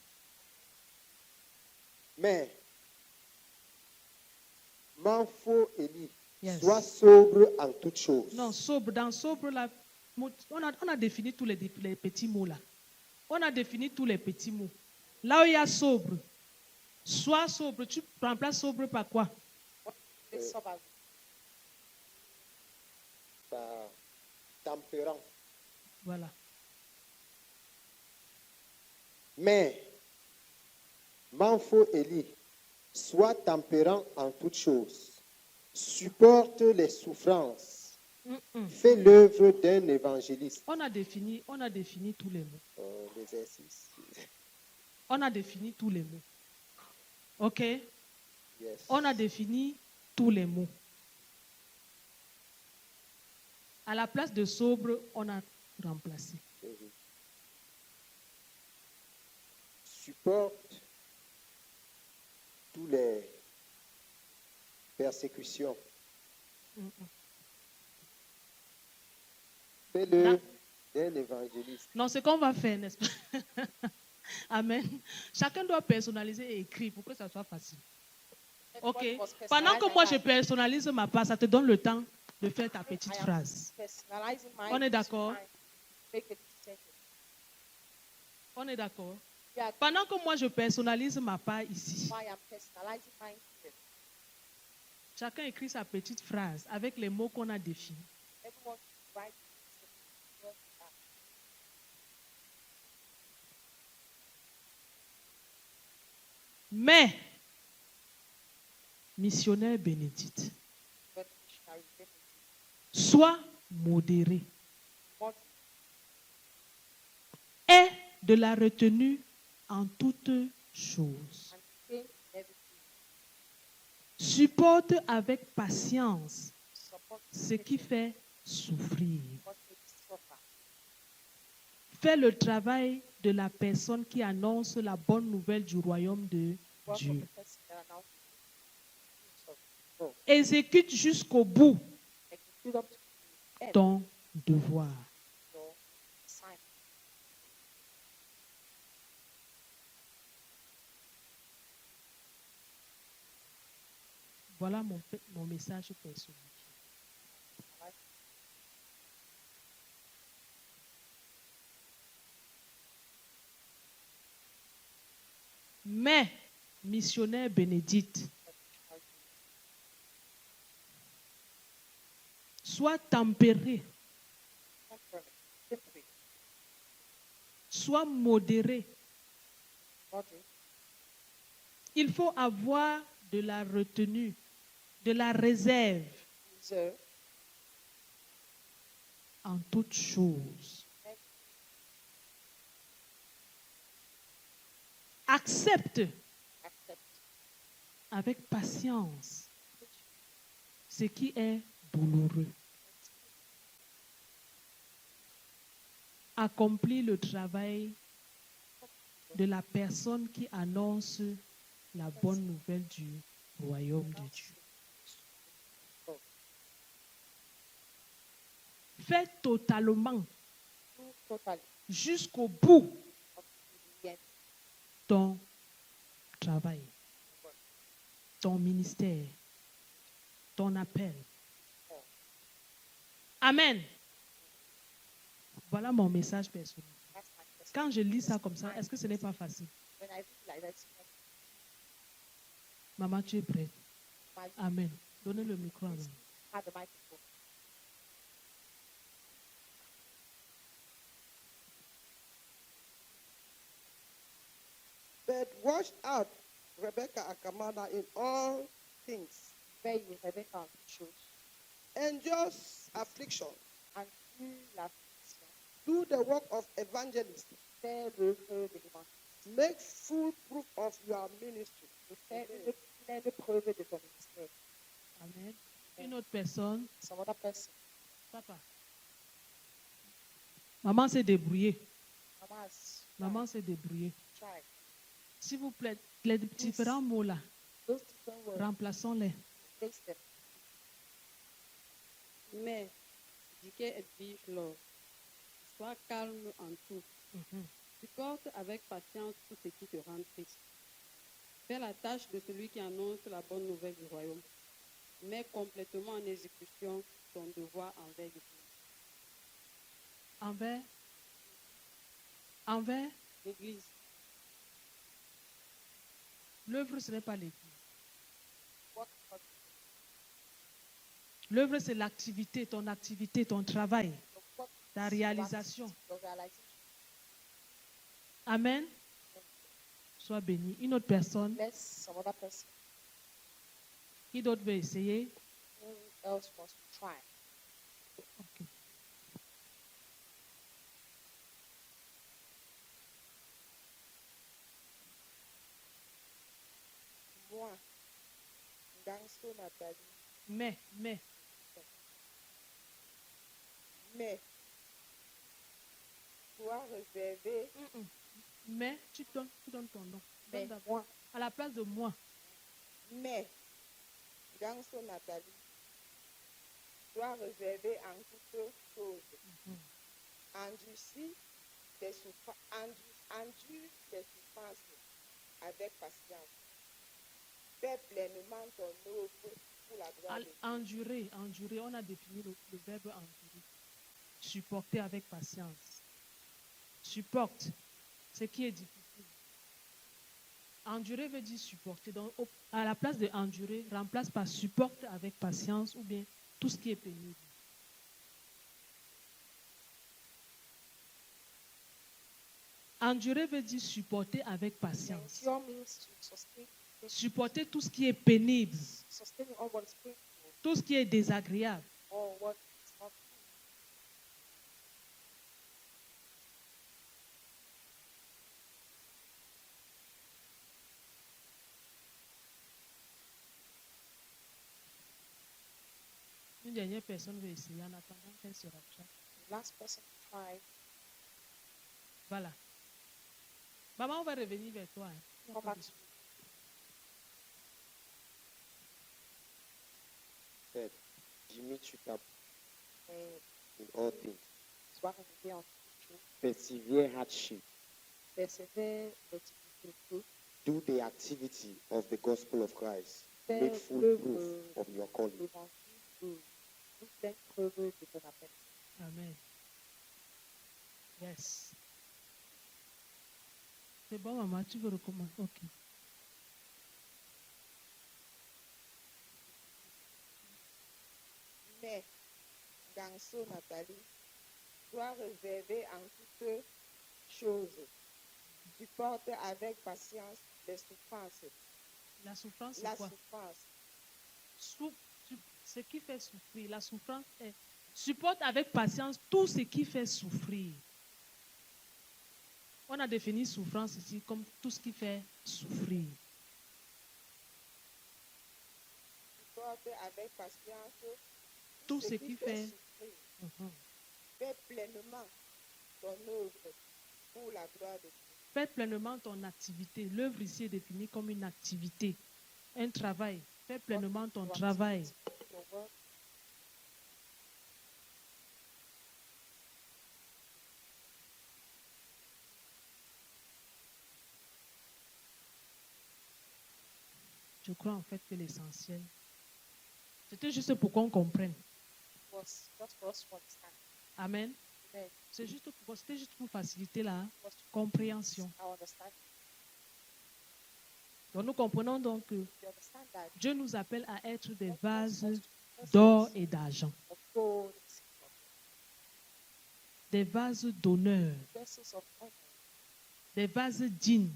Mais, Manfo Élie, Yes. sois sobre en toutes choses. Non, sobre. Dans sobre, là, on a défini tous les petits mots là. On a défini tous les petits mots. Là où il y a sobre, sois sobre. Tu remplaces sobre par quoi? Let's solve our- Par tempérant. Voilà. Mais, Manfo Élie, sois tempérant en toutes choses. Supporte les souffrances. Mm-mm. Fais l'œuvre d'un évangéliste. On a défini tous les mots. L'exercice. On a défini tous les mots. OK? Yes. On a défini tous les mots. À la place de sobre, on a remplacé. Mhm. Supporte toutes les persécutions. Mm-mm. Fais-le d'un évangéliste. Non, ce qu'on va faire, n'est-ce pas? Amen. Chacun doit personnaliser et écrire pour que ça soit facile. OK? Everyone must Pendant que moi je personalize personnalise ma part, ça te donne le temps de faire ta petite I am phrase. personalizing mine. On est d'accord? Make a sentence. On est d'accord? Yeah, Pendant que moi je personnalise ma part ici, why I'm personalizing mine here. chacun écrit sa petite phrase avec les mots qu'on a définis. Everyone write the words down. Mais, missionnaire Bénédicte, But missionary Benedict, Sois modéré. Moderate. Aie de la retenue en toutes choses. And pay everything. Supporte avec patience Support ce qui fait souffrir. what makes suffer. Fais le travail de la personne qui annonce la bonne nouvelle du royaume de Work of Dieu. the person that announces the news of God. Exécute jusqu'au bout Execute up to the end ton devoir. your assignment. Voilà mon message personnel. Alright? Mais, missionnaire Bénédicte, sois tempéré, Temperament. Temperate. sois modéré. Moderate. Il faut avoir de la retenue, de la réserve Reserve. en toutes choses. Accepte Accept. avec patience ce qui est douloureux. Accomplis le travail de la personne qui annonce la bonne nouvelle du royaume de Dieu. Fais totalement, Do totally. jusqu'au bout, Up to the end. ton travail, ton ministère, ton appel. Amen. Voilà mon message personnel. That's my question. Quand je lis ça comme ça, est-ce que ce n'est pas facile? When I read like that, it's Maman, tu es prête? my Amen. Donnez le micro à maman. had the microphone. But watch out, Rebecca and Kamana, in all things. Veille Rebecca en toutes choses. Endures affliction. And tu l'affliction. Do the work of evangelist. Fais l'œuvre de l'évangile. Make full proof of your ministry. Et fais une pleine preuve de ton ministère. Amen. Une autre personne. Some other person. Papa. Maman s'est débrouillée. Mama has Maman s'est débrouillée. tried. S'il vous plaît, les différents mots là, Those different words, remplaçons-les. place them. Mais, dit Edwige Laure, sois calme en tout. Supporte avec patience tout ce qui te rend triste. Fais la tâche de celui qui annonce la bonne nouvelle du royaume. Mets complètement en exécution ton devoir envers l'Église. Envers L'Église, l'œuvre, ce n'est pas l'église. Work for L'œuvre, c'est l'activité, ton travail, the work, ta réalisation. your realization. Amen. Sois béni. Une autre personne, Bless some other person. qui d'autre veut essayer? Who else wants to try? Ok. Moi, Gangso Nathalie, Mais, mais, sois réservé, mais, tu donnes ton nom. Mais Donne d'abord. moi, À la place de moi. mais, Gangso Nathalie, sois réservé en toutes choses. Endurcis des souffrances, endure des souffrances avec patience. Fais pleinement ton œuvre pour la gloire de Dieu. Endurer. On a défini le verbe endurer. Supporter avec patience. Supporte ce qui est difficile. Endurer veut dire supporter. Donc, à la place de endurer, remplace par supporte avec patience ou bien tout ce qui est pénible. Endurer veut dire supporter avec patience. endure means to sustain, Supporter tout ce qui est pénible, sustaining all what is painful tout ce qui est désagréable. or what is dernière personne veut essayer en attendant qu'elle se rattrape. The last person to try. Voilà. Maman, on va revenir vers toi. Hein. Il y a Come pas back de to souci. Said, Jimmy Chukab, me. in all things, Sois réveillé en toute chose. persevere hardship, Persévère les difficultés. do the activity of the gospel of Christ, Fais make full l'œuvre proof of your calling. l'évangile de nous pleine preuve de ton appel. Amen. Yes. C'est bon, maman, tu veux recommencer? Ok. Mais, Ganso Nathalie, sois réservé en toutes choses. Supporte avec patience les souffrances. La souffrance, c'est La quoi? souffrance. Ce qui fait souffrir. La souffrance est. Supporte avec patience tout ce qui fait souffrir. On a défini souffrance ici comme tout ce qui fait souffrir. Supporte avec patience Tout ce qui fait. souffrir. Mhm. Fais pleinement ton œuvre pour la gloire de Dieu. Fais pleinement ton activité. L'œuvre ici est définie comme une activité, un travail. Fais pleinement ton travail. Your work. Je crois en fait que l'essentiel, c'était juste pour qu'on comprenne. Was just for us to understand. Amen. Amen. C'était juste pour faciliter la Was to compréhension. our understanding. Donc nous comprenons donc que We understand that Dieu nous appelle à être des God vases wants us to be d'or vessels et d'argent, of gold and silver, des vases d'honneur, vessels of honor, des vases dignes,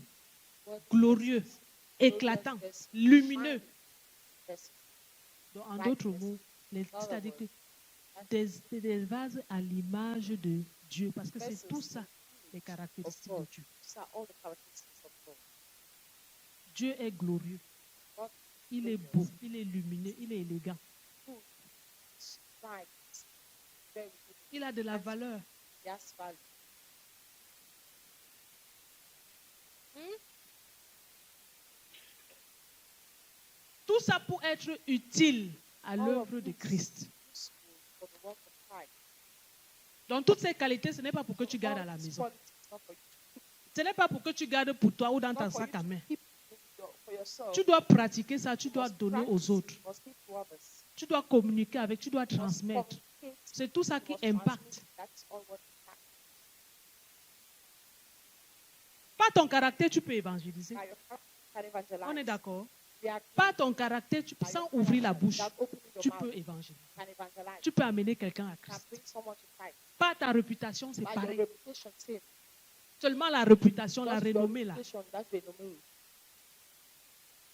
worthy glorieux, vessels, éclatants, glorious vessels, lumineux. shining vessels. Donc, en d'autres mots, c'est-à-dire que des vases à l'image de Dieu, parce que c'est tout ça les caractéristiques de Dieu. These are all the characteristics of God. Dieu est glorieux, God il est beau, il est lumineux, il est élégant, is bright, very good, il a de la valeur. he has value. Tout ça pour être utile à All of l'œuvre de this Christ. useful for the work of Christ. Donc toutes ces qualités, ce n'est pas pour que tu So gardes all à la these maison. qualities, not for you Ce n'est pas pour que tu gardes pour toi ou dans to- ton not for sac à you to main. keep for yourself. Tu dois pratiquer ça, tu You dois must donner practice, aux autres. you must give to others. Tu dois communiquer avec, tu dois You must transmettre. communicate, C'est tout ça you qui must impacte. transmit. That's all what impacts. Pas ton caractère, tu peux évangéliser. By your character, you can evangelize. On est d'accord? We are Pas ton caractère, by sans your ouvrir la character, bouche, without opening your tu mouth, peux évangéliser. you can evangelize. Tu peux amener quelqu'un à You can Christ. bring someone to Christ. Pas ta réputation, c'est By your pareil. reputation, same. Seulement la réputation, la Just your renommée là. reputation, that renommée.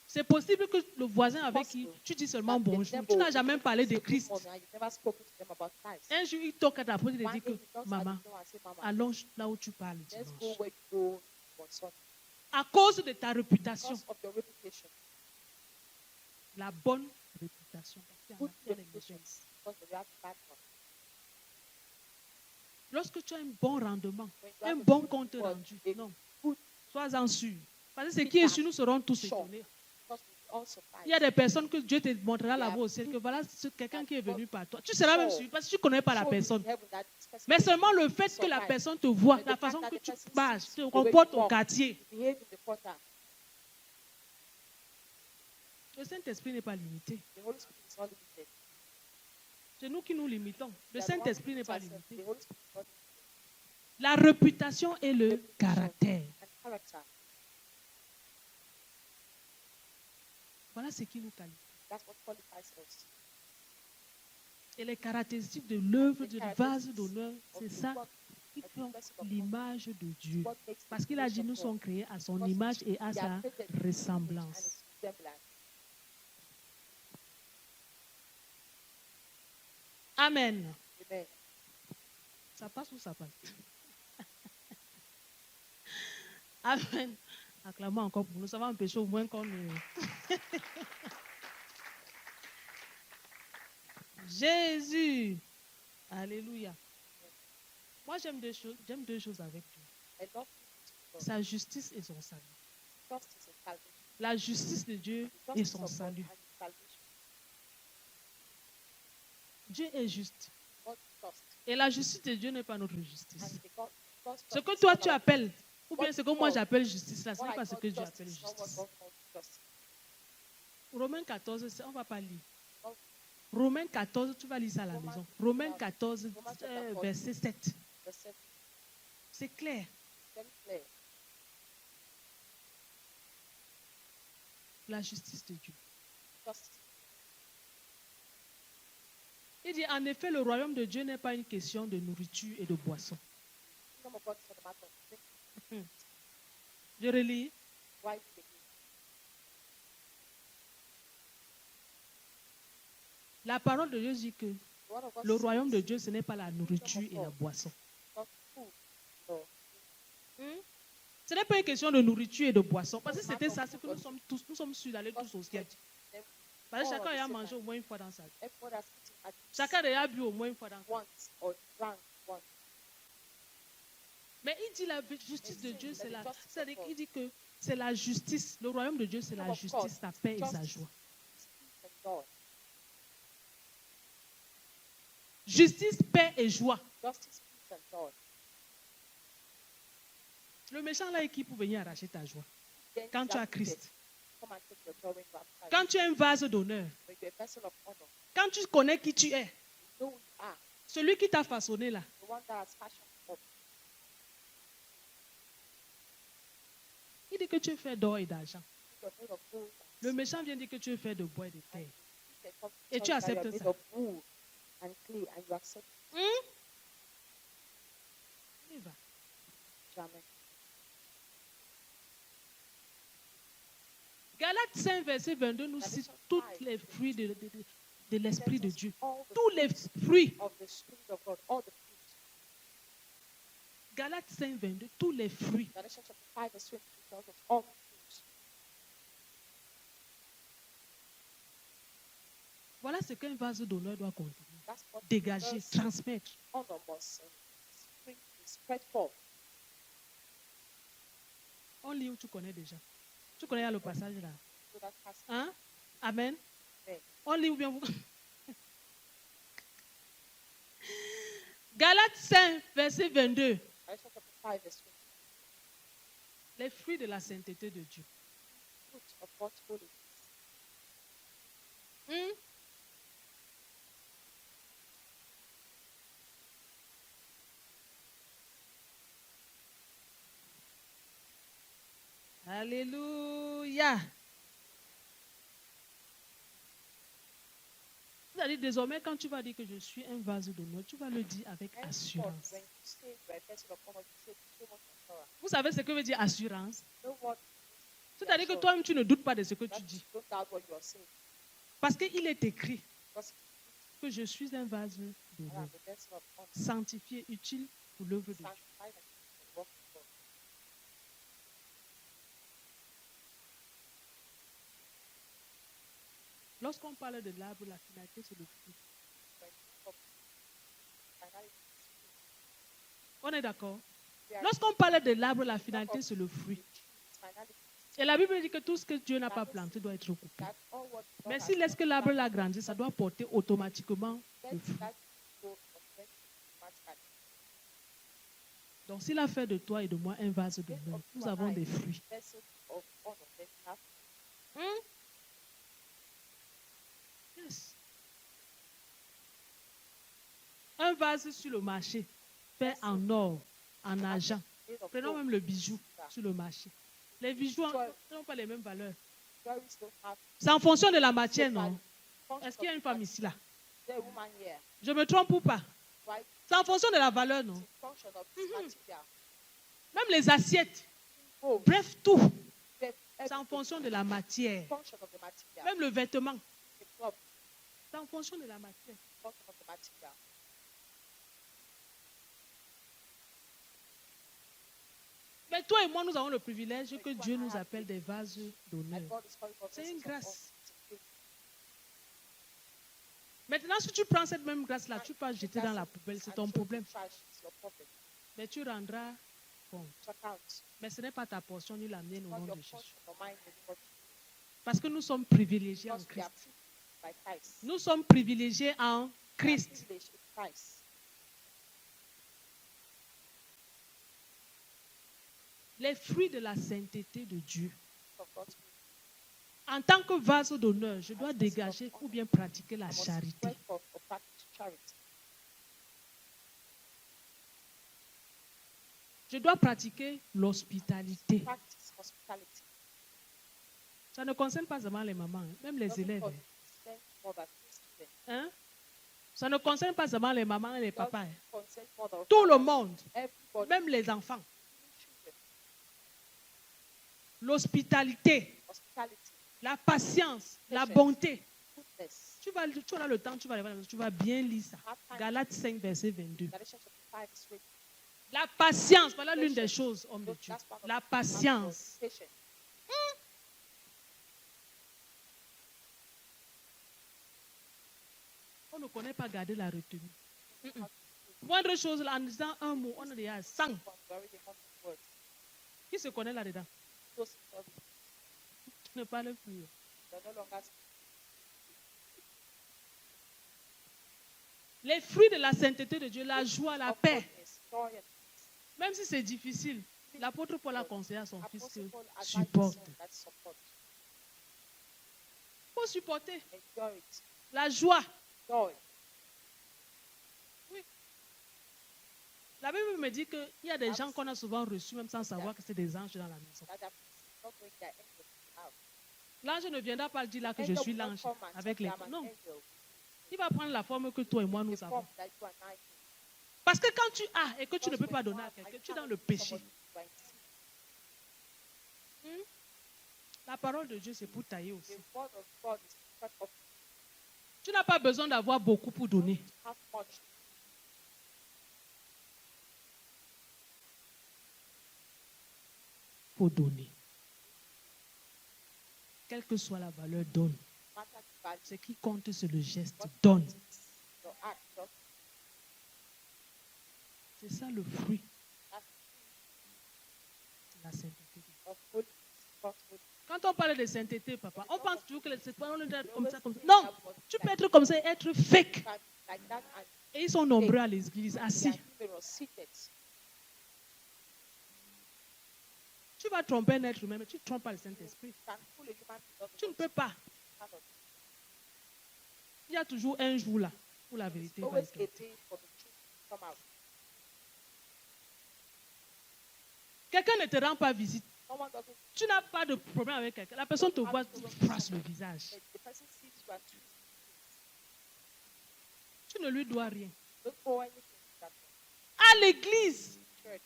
C'est possible que le voisin avec qui tu dis seulement That the bonjour, neighbor tu n'as will jamais come parlé to de say good Christ. morning and you've never spoken to them about Christ. Un jour, il toque à ta porte et te One dit day que, he knocks at maman, the door and say, Mama, allons là où tu parles let's dimanche. go where you go on Sunday. À cause de ta réputation, Because of your reputation, la bonne réputation. Parce qu'il y en good a qui ont les reputation, mauvaises. because you have bad one. Lorsque tu as un bon rendement, When you un have a bon good compte report, rendu, a non, good sois-en sûr. Parce que ce qui est sûr, nous serons tous Sure. étonnés. because we all survive. Il y a des personnes que Dieu te montrera là-bas Yeah. au ciel, que voilà quelqu'un qui est venu par toi. Tu seras même sûr, parce que tu ne connais pas la Show personne. in heaven that this person Mais seulement le fait que la survive. personne te voit, But la the façon fact que that tu the person marches, sees te the way comportes you au walk, quartier. behave in the quarter. Le Saint-Esprit n'est pas limité. The Holy Spirit is not limited. C'est nous qui nous limitons. Le We are the ones Saint-Esprit who n'est pas limit ourselves. limité. The Holy Spirit is not limited. La réputation et le caractère. And character. Voilà ce qui nous qualifie. That's what qualifies us. Et les caractéristiques de l'œuvre du vase d'honneur, c'est ça qui font l'image de Dieu. What makes the Parce qu'il a dit, image nous of God. sommes créés à son image et à We sa are created in His image and ressemblance. His resemblance. Amen. Amen. Ça passe ou ça passe? Amen. Acclamons encore pour nous. Ça va empêcher au moins qu'on ne... Jésus. Alléluia. Moi, j'aime deux choses avec Dieu. I love God. Sa justice et son salut. Justice and salvation. La justice de Dieu et Justice son of God salut. and His salvation. Dieu est juste. God trust. Et la justice de Dieu n'est pas notre And justice. the God trust Ce que is toi not tu our appelles, ou bien What ce que moi God- j'appelle justice, là, ce What n'est I pas ce call que Dieu justice appelle is not what justice. God calls justice. Romains 14, on ne va pas lire. Oh. Romains 14, tu vas lire ça à la Romains- maison. Romains 14, Romains chapter 14. verset 7. Verse 7, C'est clair. very clear. La justice de Dieu. Justice. Il dit, en effet, le royaume de Dieu n'est pas une question de nourriture et de boisson. Kingdom of God is not a matter of drink, Je relis. wine, and La parole de Dieu dit que the word of God le says royaume de Dieu, ce n'est pas la nourriture et la boisson. not food, no. Ce n'est pas une question de nourriture et de boisson. Parce que c'était ça, c'est que nous sommes sûrs d'aller tous au ciel. Parce que chacun a mangé au moins une fois dans sa vie. Everyone has eaten at least Chacun a bu au moins une fois dans sa vie. once or drank once. Mais il dit la justice de Dieu, c'est la. C'est-à-dire qu'il dit que c'est la justice. Le royaume de Dieu, c'est la justice, sa paix et sa joie. And joy. Justice, paix et joie. Justice, peace, and joy. Le méchant là est qui pour venir arracher ta joie? Then Quand tu as that Christ. wicked come and take your joy when you are Christ. Quand tu es un vase d'honneur. When you are a vessel of honor, Quand tu connais qui tu es. you know who you are, Celui qui t'a façonné là. the one that has fashioned up. Il dit que tu es fait d'or et d'argent. You are made of gold Le and méchant vient dire que tu es fait de bois et de terre. silver. Come to Et tell tu you that you are acceptes made ça. of wood and clay, and you accept Il va. Jamais. Galates 5, verset 22 nous cite tous les fruits de l'Esprit de Dieu. All the Tous les fruits. of the Spirit of God, all the fruits. Galates 5, 22, tous les fruits. Galatians chapter 5, verse 20 tells us all the fruits. Voilà ce qu'un vase d'honneur doit contenir. That's what Dégager, God's transmettre. honor must spread forth. On lit où tu connais déjà. Tu connais le passage là. So that has Hein? Amen. Amen. On lit ou bien vous. Galates 5, verset 22. Galatians chapter 5, verse 20. Les fruits de la sainteté de Dieu. Fruit of God's holiness. Alléluia. C'est-à-dire désormais, quand tu vas dire que je suis un vase d'honneur, tu vas le dire avec Henceforth, assurance. when you say you are a vessel of honor, you say with so much assurance. Vous savez ce que veut dire assurance? You know what? C'est-à-dire que toi-même, tu ne doutes pas de ce que That tu dis. you don't doubt what you are saying. Parce qu'il est écrit Because que je suis un vase I d'honneur, am a vessel of honor, sanctifié, utile pour l'œuvre de Dieu. sanctified and used for the work of God. Lorsqu'on parle de l'arbre, la finalité, c'est le fruit. When you come, finally, On est d'accord? we are Lorsqu'on parle de l'arbre, la finalité, c'est le fruit. finally Et la Bible dit que tout ce que Dieu n'a pas planté doit être coupé. that all what God Mais has s'il laisse que l'arbre l'a grandi, ça doit porter automatiquement let le fruit. that go from them automatically. Donc s'il a fait de toi et de moi un vase d'honneur, nous avons des fruits. Vessel of honor, then you have Yes. Un vase sur le marché, fait en or, en argent. made of Prenons gold. même le bijou sur le marché. Les bijoux n'ont pas les mêmes valeurs. Jewelries don't have C'est en fonction de la matière, the non? value. Function Est-ce qu'il y a of une the femme material. ici là? There, woman here, Je me trompe ou pas? right? C'est en fonction de la valeur, non? It's a function of this material. Même les assiettes, Gold, bref, tout. the C'est en fonction de la matière. function of the material. Même le vêtement, The club, c'est en fonction de la matière. function of the material. Mais toi et moi, nous avons le privilège que Dieu nous appelle des vases d'honneur. And God is calling for C'est vessels une of honor. grâce. It's a gift. Maintenant, si tu prends cette même grâce-là, tu peux jeter dans la poubelle, c'est ton problème. Trash is your problem. Mais tu rendras compte. Check out. Mais ce n'est pas ta portion ni la mienne au Not nom your de Jésus. portion or mine in the name of Jesus. Parce que nous sommes privilégiés en Because we are Christ. privileged by Christ. Nous sommes privilégiés en We are Christ. privileged in Christ. Les fruits de la sainteté de Dieu. Of God's will. En tant que vase d'honneur, je dois dégager ou bien pratiquer la I must charité. spread forth or practice charity. Je dois pratiquer l'hospitalité. Practice hospitality. Ça ne concerne pas seulement les mamans, hein, même les élèves. Not hein. concern mothers, students. Hein? Ça ne concerne pas seulement les mamans et les papas. hein. Concern mother, Tout le monde, everybody, même les enfants. children. L'hospitalité, Hospitality, la patience, la bonté. goodness. Tu auras le temps, tu vas bien lire ça. Have time. Galates 5, verset 22. Galatians chapter 5 is written. La patience, voilà l'une des choses, homme de Dieu. That's part of La the patience. patience. On ne connaît pas garder la retenue. Moindre chose, là, en disant un mot, on a déjà 100. We already have the word. Qui se connaît là-dedans? Those who love you, Tu ne parles plus. they're no longer Les fruits de la sainteté de Dieu, la joie, la of paix. goodness, joy, and Même si c'est difficile, l'apôtre Paul a conseillé à son fils Apostle que Paul advised supporte. his son that support. Il faut supporter. Endure it. La joie. Joy. La Bible me dit qu'il y a des gens qu'on a souvent reçus même sans savoir que c'est des anges dans la maison. That are not going their angels out. L'ange ne viendra pas dire là que je Angel suis will not l'ange come and avec tell les... you, I'm an Non, angel. il va prendre la forme que toi et moi nous The avons. form that you and I Parce que quand tu as et que tu ne Because peux pas when you donner à have, quelqu'un, I tu es cannot dans le give péché. somebody who is in sin. La parole de Dieu, c'est pour tailler aussi. The word of God is part of Tu n'as pas besoin d'avoir beaucoup pour donner. have much. Pour donner. Quelle que soit la valeur, donne. Matter the value. Ce qui compte, c'est le geste. What Donne. counts is your act. Your C'est ça le fruit act de la sainteté. of holiness. God's holiness. Quand on parle de sainteté, papa, on pense toujours que c'est pas on doit être comme ça, comme ça. Non, tu peux être comme ça et être fake. Can like that and Et ils sont nombreux à l'église, they assis. are numerous, seated. Tu vas tromper un être humain, mais tu ne trompes pas le Saint-Esprit. Can fool a human being. Tu ne peux pas. Il y a toujours un jour là où la vérité va Always a éclater. day for the truth to come out. Quelqu'un ne te rend pas visite. Someone doesn't. Tu n'as pas de problème avec quelqu'un. La personne te voit, tu froisses le visage. The person sees you and treats Tu ne lui dois rien. you. Don't owe anything to that À l'église, church.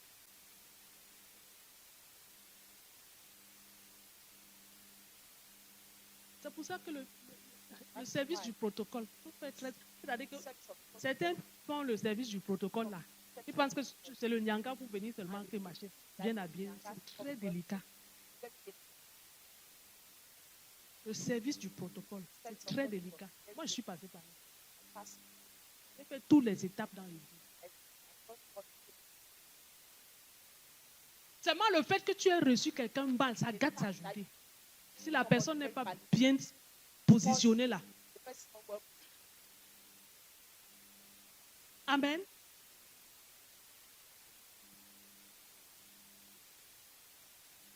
c'est pour ça que le service du protocole, faut faire très- c'est-à-dire que Sex of certains font le service du protocole là. Ils pensent que c'est le nyanga pour venir seulement que marcher bien habillé. C'est très délicat. Le service du protocole, c'est très délicat. Moi, je suis passé par là. J'ai fait toutes les étapes dans l'église. Seulement le fait que tu aies reçu quelqu'un mal, ça gâte sa journée. Si la personne n'est pas bien positionnée là. The person not well. Amen.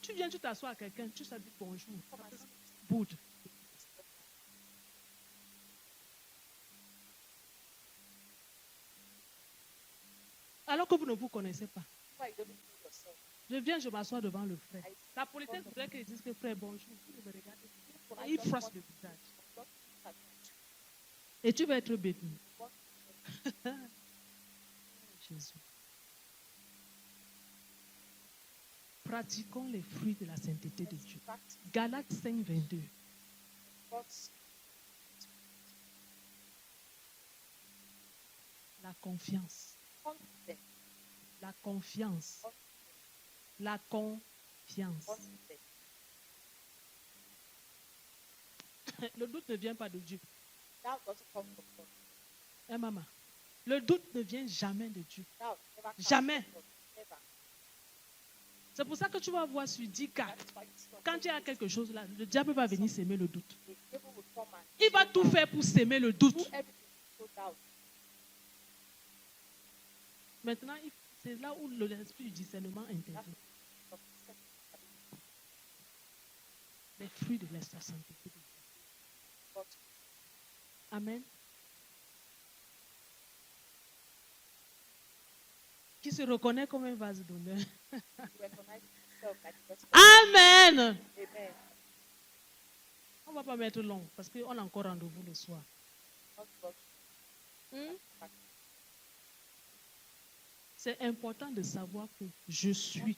Tu viens, tu t'assois à quelqu'un, tu te dis bonjour. Boude. Alors que vous ne vous connaissez pas. Why you don't know yourself? Je viens, je m'assois devant le frère. La politesse voudrait qu'il dise que frère, bonjour. Il me regarde. Et il froisse le visage. Et tu vas être béni. Jésus. Pratiquons les fruits de la sainteté de Dieu. Practice Galates 5, 22. God's La confiance. confidence. La confiance. La confiance. Confidence. Le doute ne vient pas de Dieu. Doubt doesn't come from God. Hein, maman? Le doute ne vient jamais de Dieu. Doubt never comes Jamais. from God. Never. C'est pour ça que tu vas voir sur 10 cas, That is why it's not quand il y a quelque chose là, le diable va venir s'aimer le doute. the devil will come and Il va tout faire pour s'aimer le doute. do everything to show doubt. Maintenant, c'est là où l'esprit du discernement intervient. Les fruits de l'esprit sanctifié. Amen. Qui se reconnaît comme un vase d'honneur. You recognize yourself like a person. Amen. Amen. On ne va pas mettre long parce qu'on a encore rendez-vous le soir. Not God. C'est important de savoir que je suis.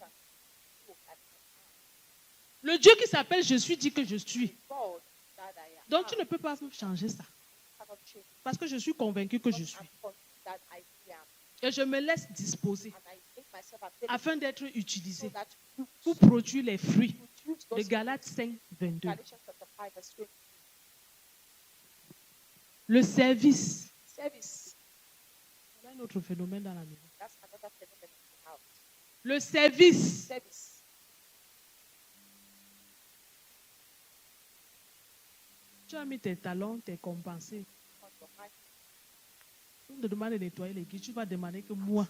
Le Dieu qui s'appelle Je suis dit que je suis. God that I am. Donc tu ne peux pas changer ça. Cannot change. Parce que je suis convaincu que je I'm suis. convinced that I am. Et je me laisse disposer And I make myself available afin d'être so utilisé that you pour produire les fruits produce de those Galates 5, 22. Galatians chapter 5 verse 20. Le service. Service. C'est un autre phénomène dans la maison. That's another phenomenon in the house. Le service. Service. Tu as mis tes talons, tes compensés. On your mind. On te demande de nettoyer les guides. Tu vas demander que moi,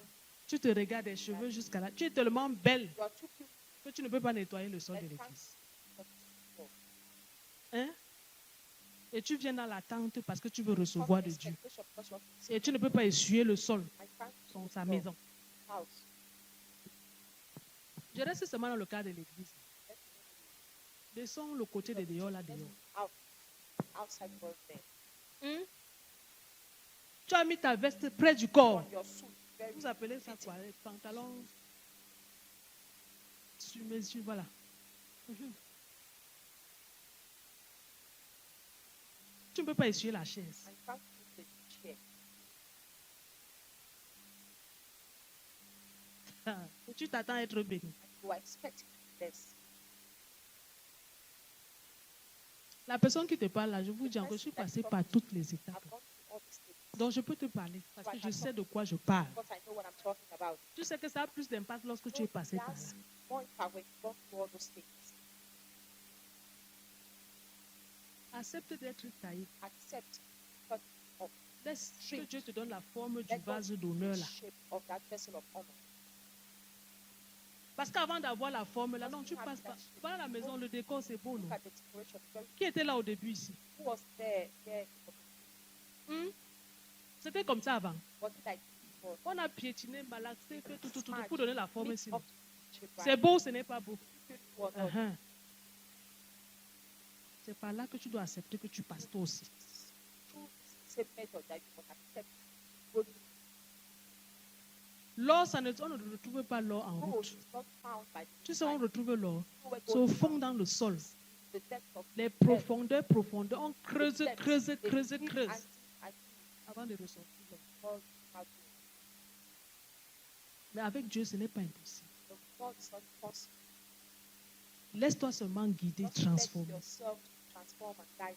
tu te regardes les cheveux jusqu'à là. Tu es tellement belle You are too cute que tu ne peux pas nettoyer le sol that de you can't l'église. touch the floor. Hein? Et tu viens dans la tente parce que tu veux recevoir de Dieu. Expectation because you want to Et tu ne peux pas essuyer le sol I can't dans sa the maison. house. Je reste seulement dans le cadre de l'église. Descends le côté de dehors, là dehors. Out. Outside the world there. Tu as mis ta veste près du corps. On your suit. Very Vous appelez ça quoi? Les pantalons sur mesure, voilà. Tu ne peux pas essuyer la chaise. I can't use the chair. Et tu t'attends à être béni. You are expecting this. La personne qui te parle là, je vous dis encore, je suis passée par toutes les étapes. I've gone through all these things. Donc je peux te parler parce que je sais de quoi je parle. Because I know what I'm talking about. Tu sais que ça a plus d'impact lorsque tu es passé par là. That's more impact when you go through all those things. Accepte d'être taillé. Accept. Cut off. Laisse que Dieu te donne la forme du Let God vase d'honneur the là. shape of that vessel of honor. Parce qu'avant d'avoir la forme là, non, tu passes pas. Voilà la maison, le décor c'est beau, non? Look at the decoration. Very- Qui était là au début ici? Who was there? C'était comme ça avant. What did I do for? On a piétiné, malaxé, fait tout pour donner la forme ici. Lift up the shape, C'est right? beau, ce n'est pas beau. Or not. C'est par là que tu dois accepter que tu passes toi aussi. Through the same method that you must accept. Good L'or, on ne retrouve pas l'or en gold route. is not found by Tu sais, on retrouve l'or. the C'est au fond dans le sol. the depth of Les the profondeurs. On creuse, depth. creuse, They creuse, dig creuse. and Avant de ressortir. God has Mais avec Dieu, ce n'est pas impossible. the God is not possible. Laisse-toi seulement guider, Just let transformer. yourself transform and guide.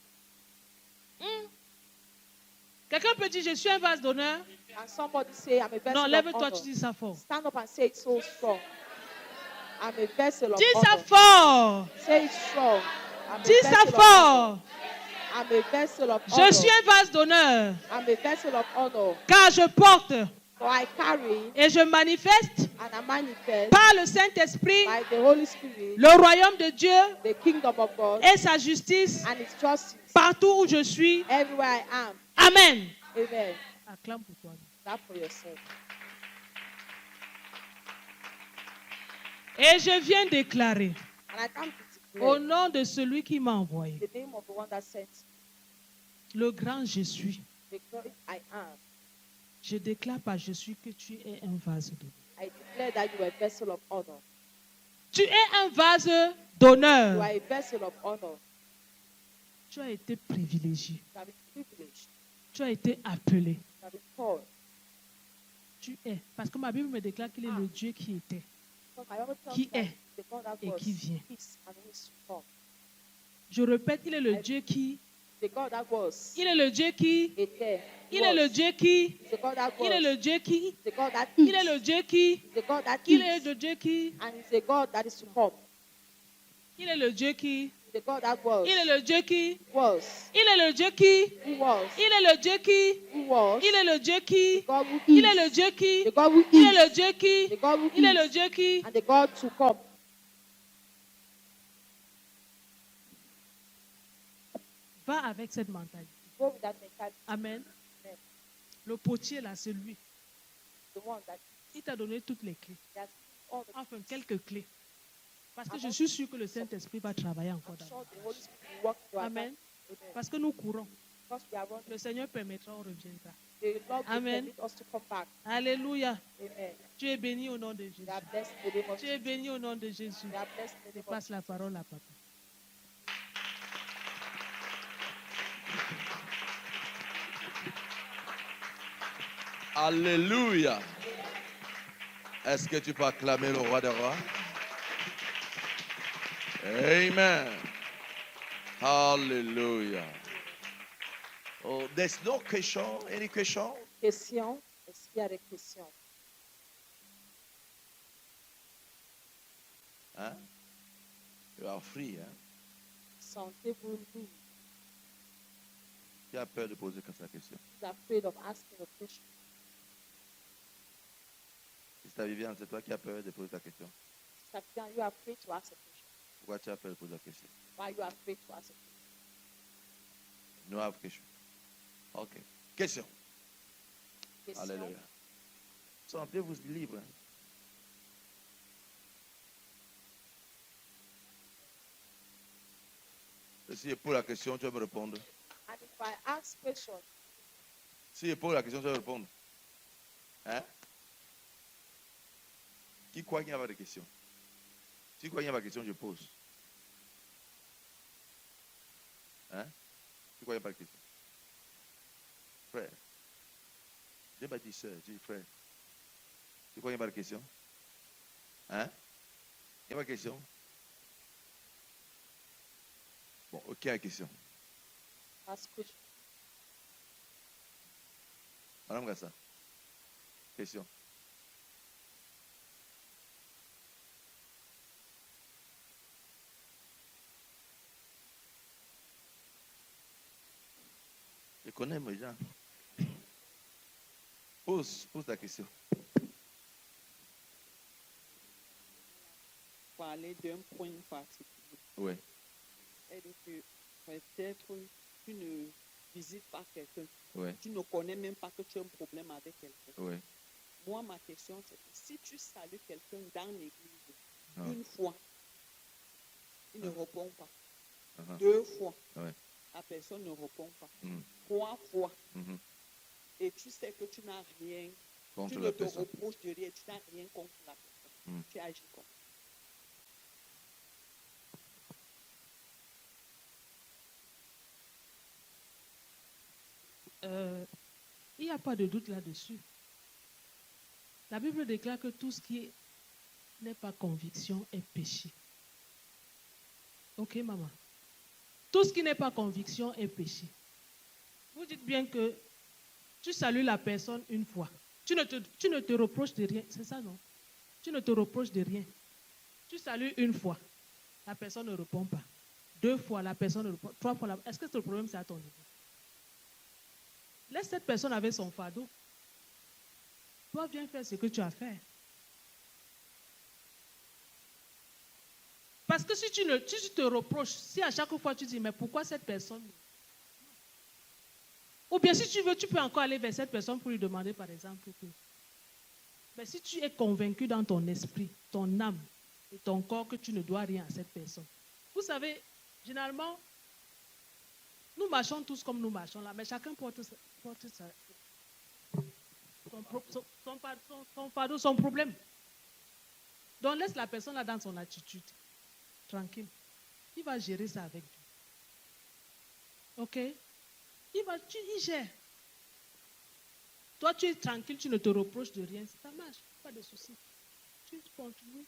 Quelqu'un peut dire, je suis un vase d'honneur. And somebody say, I'm a vessel Non, of lève-toi, honor. tu dis ça fort. Stand up and say it so strong. I'm a vessel of Dis ça honor. fort. Say it strong. I'm a Dis ça vessel of honor. fort. I'm a vessel of Je honor. suis un vase d'honneur. I'm a vessel of honor. Car je porte For I carry et je manifeste and I manifest par le Saint-Esprit by the Holy Spirit le royaume de Dieu the kingdom of God et sa justice and His justice partout où je suis. everywhere I am. Amen. Amen. Acclame pour toi. That for yourself. Et je viens déclarer And I come to au declare nom de celui qui m'a envoyé, the name of the one that sent le grand je suis. the great I am. Je déclare par je suis que tu es un vase d'honneur. I declare that you are a vessel of honor. Tu es un vase You d'honneur. are a vessel of honor. Tu as été privilégié. You have been privileged. Tu as été appelé. You have been called. Tu es. Parce que ma Bible me déclare qu'il est le Dieu qui était. Because my Bible tells Qui us that est the God that et was qui vient. is and who is to come. Je répète, il est le Dieu qui The God that was. Il est le Dieu qui. Était. Il est le Dieu qui. The God that was. Il est le Dieu qui. The God that Il est le Dieu qui. The God that Il est is. le Dieu qui. And it's a God that is to come. Il est le Dieu qui. The God that was. Il est le Dieu qui. Was. Il est le Dieu qui. Who was. Il est le Dieu qui. Who was. Il est le Dieu qui. The God who is. Il est le Dieu qui. The God who Il est is. le Dieu qui. The God who Il est le is. Dieu qui. And the God to come. Va avec cette mentalité. Go with that mentality. Amen. Amen. Le potier là, c'est lui. The one that Il t'a donné toutes les clés. has all the Enfin, quelques clés. Parce que je suis sûr que le Saint-Esprit va travailler encore I'm d'abord. sure the Holy Spirit will work in your Amen. life. Amen. Parce que nous courons. Because we are running. Le Seigneur permettra, on reviendra. The Lord will Amen. permit us to come back. Alléluia. Amen. Tu es béni au nom de Jésus. We are blessed in the name of Tu es Jesus. béni au nom de Jésus. We are blessed in the Je name of passe la parole à papa. Alléluia. Est-ce que tu peux acclamer le roi des rois? Amen. Hallelujah. Oh, there's no question. Any question? Question. Est-ce qu'il y a des questions? Hein? You are free. Hein? Sentez-vous libre. Qui a peur de poser cette question? Who's afraid of asking a question? Sister Viviane, c'est toi qui as peur de poser ta question. Sister Viviane, you are afraid to ask a question. Pourquoi tu as peur de poser la question? Why are you afraid to ask a question? No have question. Ok. Question. Question. Alléluia. Sentez-vous libre. Hein? Et si je pose la question, tu vas me répondre. And if I ask question, Si je pose la question, tu vas me répondre. Hein? Qui croit qu'il n'y a pas de question? Si croit qu'il n'y a pas de question, je pose. Hein? Qui croit qu'il n'y a pas de question? Frère. Je n'ai pas dit sœur, je dis frère. Tu crois qu'il n'y a pas de question? Hein? Il n'y a pas de question? Bon, ok, la question. ask question. Madame Gassa. Question. Je connais mes gens. Pose ta question. Parler d'un point particulier. Oui. Et que peut-être tu ne visites pas quelqu'un. Oui. Tu ne connais même pas que tu as un problème avec quelqu'un. Oui. Moi, ma question, c'est que si tu salues quelqu'un dans l'église Ah. une fois, il ne répond pas. Uh-huh. 2 fois, Ouais. la personne ne répond pas. Mm. 3 fois, Mhm. et tu sais que tu n'as rien, Contre tu la ne te personne. reproches de rien, tu n'as rien contre la personne. Mm. Tu agis comme. Il n'y a pas de doute là-dessus. La Bible déclare que tout ce qui n'est pas conviction est péché. Ok, maman? Tout ce qui n'est pas conviction est péché. Vous dites bien que tu salues la personne une fois. Tu ne te reproches de rien. C'est ça, non? Tu ne te reproches de rien. Tu salues une fois. La personne ne répond pas. 2 fois, la personne ne répond. 3 fois, est-ce que le problème, c'est à ton niveau? Laisse cette personne avec son fardeau. Toi, viens faire ce que tu as à faire. Parce que si tu te reproches, si à chaque fois tu dis, mais pourquoi cette personne? Ou bien si tu veux, tu peux encore aller vers cette personne pour lui demander, par exemple, que. Mais si tu es convaincu dans ton esprit, ton âme et ton corps que tu ne dois rien à cette personne. Vous savez, généralement, nous marchons tous comme nous marchons là, mais chacun porte son fardeau, son problème. Donc laisse la personne là dans son attitude. Tranquille. Il va gérer ça avec Dieu. Ok? Il gère. Toi, tu es tranquille, tu ne te reproches de rien. Ça marche, pas de souci. Tu continues.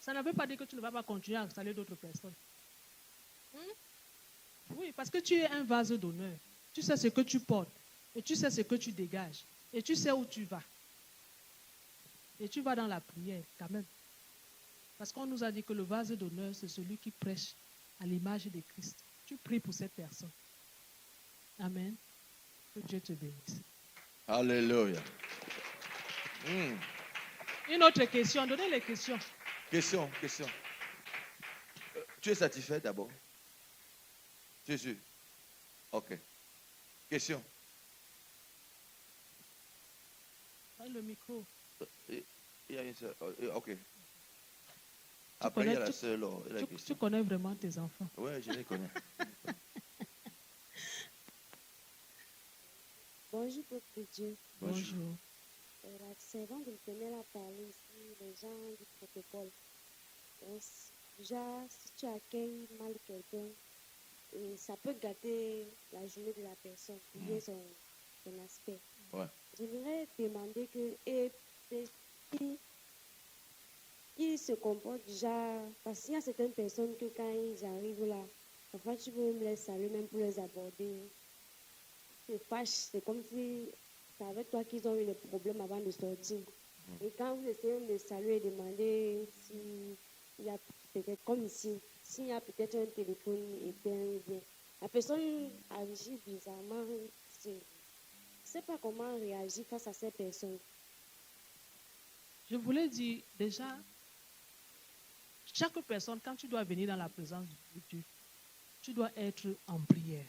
Ça ne veut pas dire que tu ne vas pas continuer à saluer d'autres personnes. Oui, parce que tu es un vase d'honneur. Tu sais ce que tu portes. Et tu sais ce que tu dégages. Et tu sais où tu vas. Et tu vas dans la prière quand même. Parce qu'on nous a dit que le vase d'honneur, c'est celui qui prêche à l'image de Christ. Tu pries pour cette personne. Amen. Que Dieu te bénisse. Alléluia. Une autre question. Donnez les questions. Question. Tu es satisfait d'abord? Tu es sûr? Ok. Question. Le micro. Il y a une seule. Ok. Après, il y a la seule. Tu connais vraiment tes enfants? Oui, je les connais. Bonjour, peuple de Dieu. Bonjour. La servante de l'Éternel a parlé ici, les gens du protocole. Donc, déjà, si tu accueilles mal quelqu'un, ça peut gâter la journée de la personne, ou bien son aspect. Ouais. J'aimerais demander que ils se comportent déjà, parce qu'il y a certaines personnes que quand ils arrivent là, parfois tu peux me les saluer même pour les aborder. Ils se fâchent, c'est comme si c'est avec toi qu'ils ont eu des problèmes avant de sortir. Et quand vous essayez de saluer et demander s'il y a peut-être, comme ici, s'il y a peut-être un téléphone éteint, la personne agit bizarrement. Je ne sais pas comment réagir face à ces personnes. Je voulais dire déjà, chaque personne, quand tu dois venir dans la présence de Dieu, tu dois être en prière.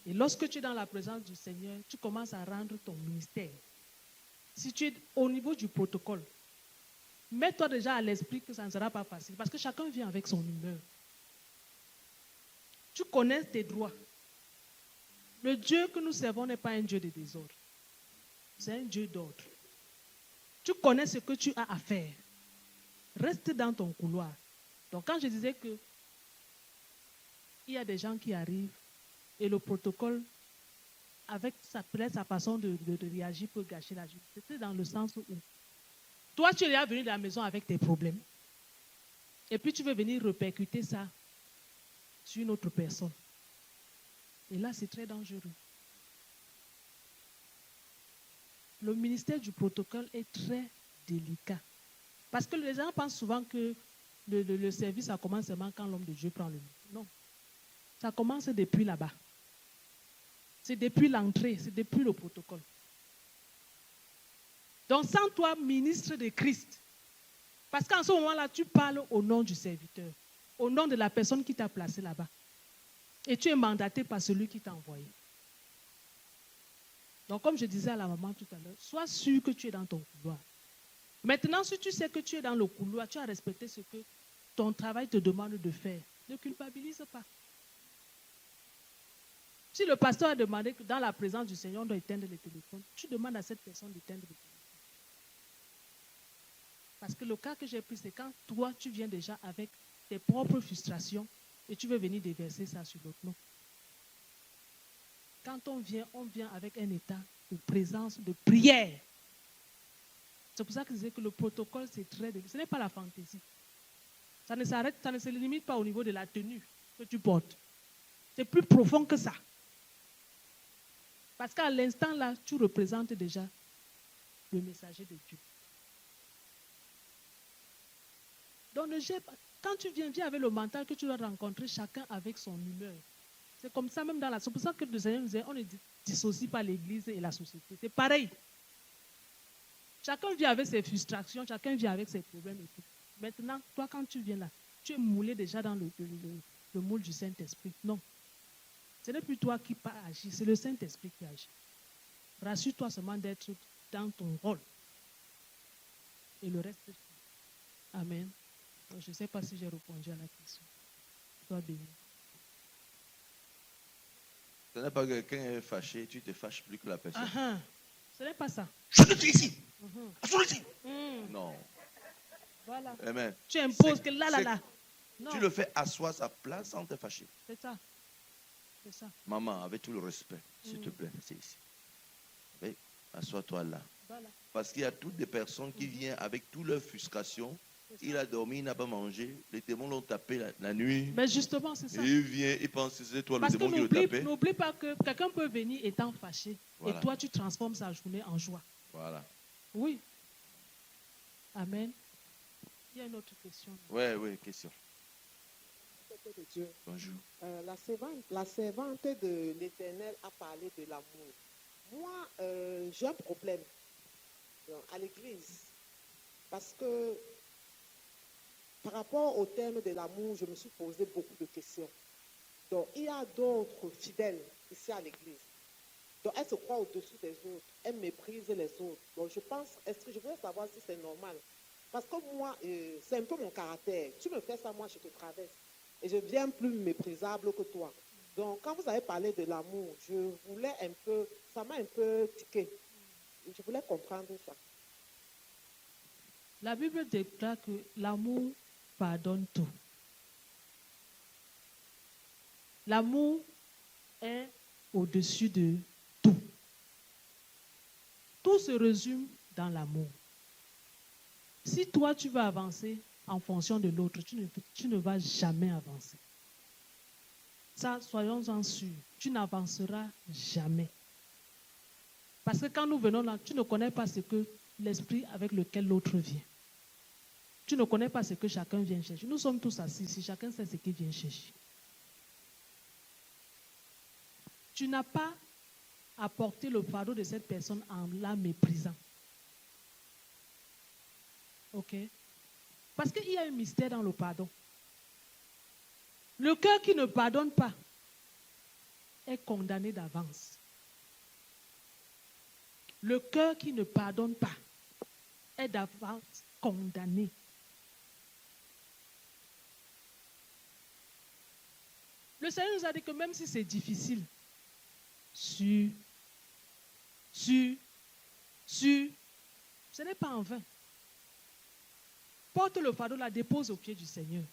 Et lorsque tu es dans la présence du Seigneur, tu commences à rendre ton ministère. Si tu es au niveau du protocole, mets-toi déjà à l'esprit que ça ne sera pas facile parce que chacun vient avec son humeur. Tu connais tes droits. Le Dieu que nous servons n'est pas un Dieu de désordre. C'est un Dieu d'ordre. Tu connais ce que tu as à faire. Reste dans ton couloir. Donc quand je disais que il y a des gens qui arrivent et le protocole, avec sa façon de réagir, peut gâcher la journée. C'était dans le sens où toi, tu es venu de la maison avec tes problèmes. Et puis tu veux venir répercuter ça sur une autre personne. Et là, c'est très dangereux. Le ministère du protocole est très délicat. Parce que les gens pensent souvent que le service, ça commence seulement quand l'homme de Dieu prend le nom. Non. Ça commence depuis là-bas. C'est depuis l'entrée, c'est depuis le protocole. Donc, sans toi, ministre de Christ, parce qu'en ce moment-là, tu parles au nom du serviteur, au nom de la personne qui t'a placé là-bas. Et tu es mandaté par celui qui t'a envoyé. Donc, comme je disais à la maman tout à l'heure, sois sûr que tu es dans ton couloir. Maintenant, si tu sais que tu es dans le couloir, tu as respecté ce que ton travail te demande de faire. Ne culpabilise pas. Si le pasteur a demandé que dans la présence du Seigneur, on doit éteindre les téléphones, tu demandes à cette personne d'éteindre les téléphones. Parce que le cas que j'ai pris, c'est quand toi, tu viens déjà avec tes propres frustrations et tu veux venir déverser ça sur l'autre. Non. Quand on vient avec un état de présence, de prière. C'est pour ça que je disais que le protocole, c'est très délicat. Ce n'est pas la fantaisie. Ça ne s'arrête, ça ne se limite pas au niveau de la tenue que tu portes. C'est plus profond que ça. Parce qu'à l'instant là, tu représentes déjà le messager de Dieu. Donc, quand tu viens avec le mental que tu dois rencontrer chacun avec son humeur. C'est comme ça même dans la... C'est pour ça que le Seigneur nous dit, on ne dissocie pas l'Église et la société. C'est pareil. Chacun vient avec ses frustrations, chacun vient avec ses problèmes et tout. Maintenant, toi, quand tu viens là, tu es moulé déjà dans le moule du Saint-Esprit. Non. Ce n'est plus toi qui agis, c'est le Saint-Esprit qui agit. Rassure-toi seulement d'être dans ton rôle. Et le reste, amen. Donc, je ne sais pas si j'ai répondu à la question. Sois béni. Ce n'est pas que quelqu'un est fâché, tu te fâches plus que la personne. Ce n'est pas ça. Je te dis ici. Ici. Non. Voilà. Amen. Tu imposes que là. Non. Tu le fais asseoir sa place sans te fâcher. C'est ça. C'est ça. Maman, avec tout le respect, s'il te plaît, c'est ici. Oui, assois-toi là. Voilà. Parce qu'il y a toutes des personnes qui viennent avec toutes leurs frustrations Il a dormi, il n'a pas mangé. Les démons l'ont tapé la nuit. Mais justement, c'est ça. Et il vient, il pense que c'est toi le Parce que démon qui le tapait. n'oublie pas que quelqu'un peut venir étant fâché. Voilà. Et toi, tu transformes sa journée en joie. Voilà. Oui. Amen. Il y a une autre question. Oui, question. Peuple de Dieu. Bonjour. La servante de l'Éternel a parlé de l'amour. Moi, j'ai un problème à l'église. Parce que par rapport au terme de l'amour, je me suis posé beaucoup de questions. Donc, il y a d'autres fidèles ici à l'église. Donc, elle se croit au-dessus des autres. Elle méprise les autres. Donc, je voudrais savoir si c'est normal. Parce que moi, c'est un peu mon caractère. Tu me fais ça, moi, je te traverse. Et je deviens plus méprisable que toi. Donc, quand vous avez parlé de l'amour, ça m'a un peu tiqué. Je voulais comprendre ça. La Bible déclare que l'amour pardonne tout. L'amour est au-dessus de tout. Tout se résume dans l'amour. Si toi, tu veux avancer en fonction de l'autre, tu ne vas jamais avancer. Ça, soyons-en sûrs. Tu n'avanceras jamais. Parce que quand nous venons là, tu ne connais pas ce que l'esprit avec lequel l'autre vient. Tu ne connais pas ce que chacun vient chercher. Nous sommes tous assis ici, chacun sait ce qu'il vient chercher. Tu n'as pas à porter le fardeau de cette personne en la méprisant. Ok? Parce qu'il y a un mystère dans le pardon. Le cœur qui ne pardonne pas est condamné d'avance. Le cœur qui ne pardonne pas est d'avance condamné. Le Seigneur nous a dit que même si c'est difficile, ce n'est pas en vain. Porte le fardeau, la dépose au pied du Seigneur.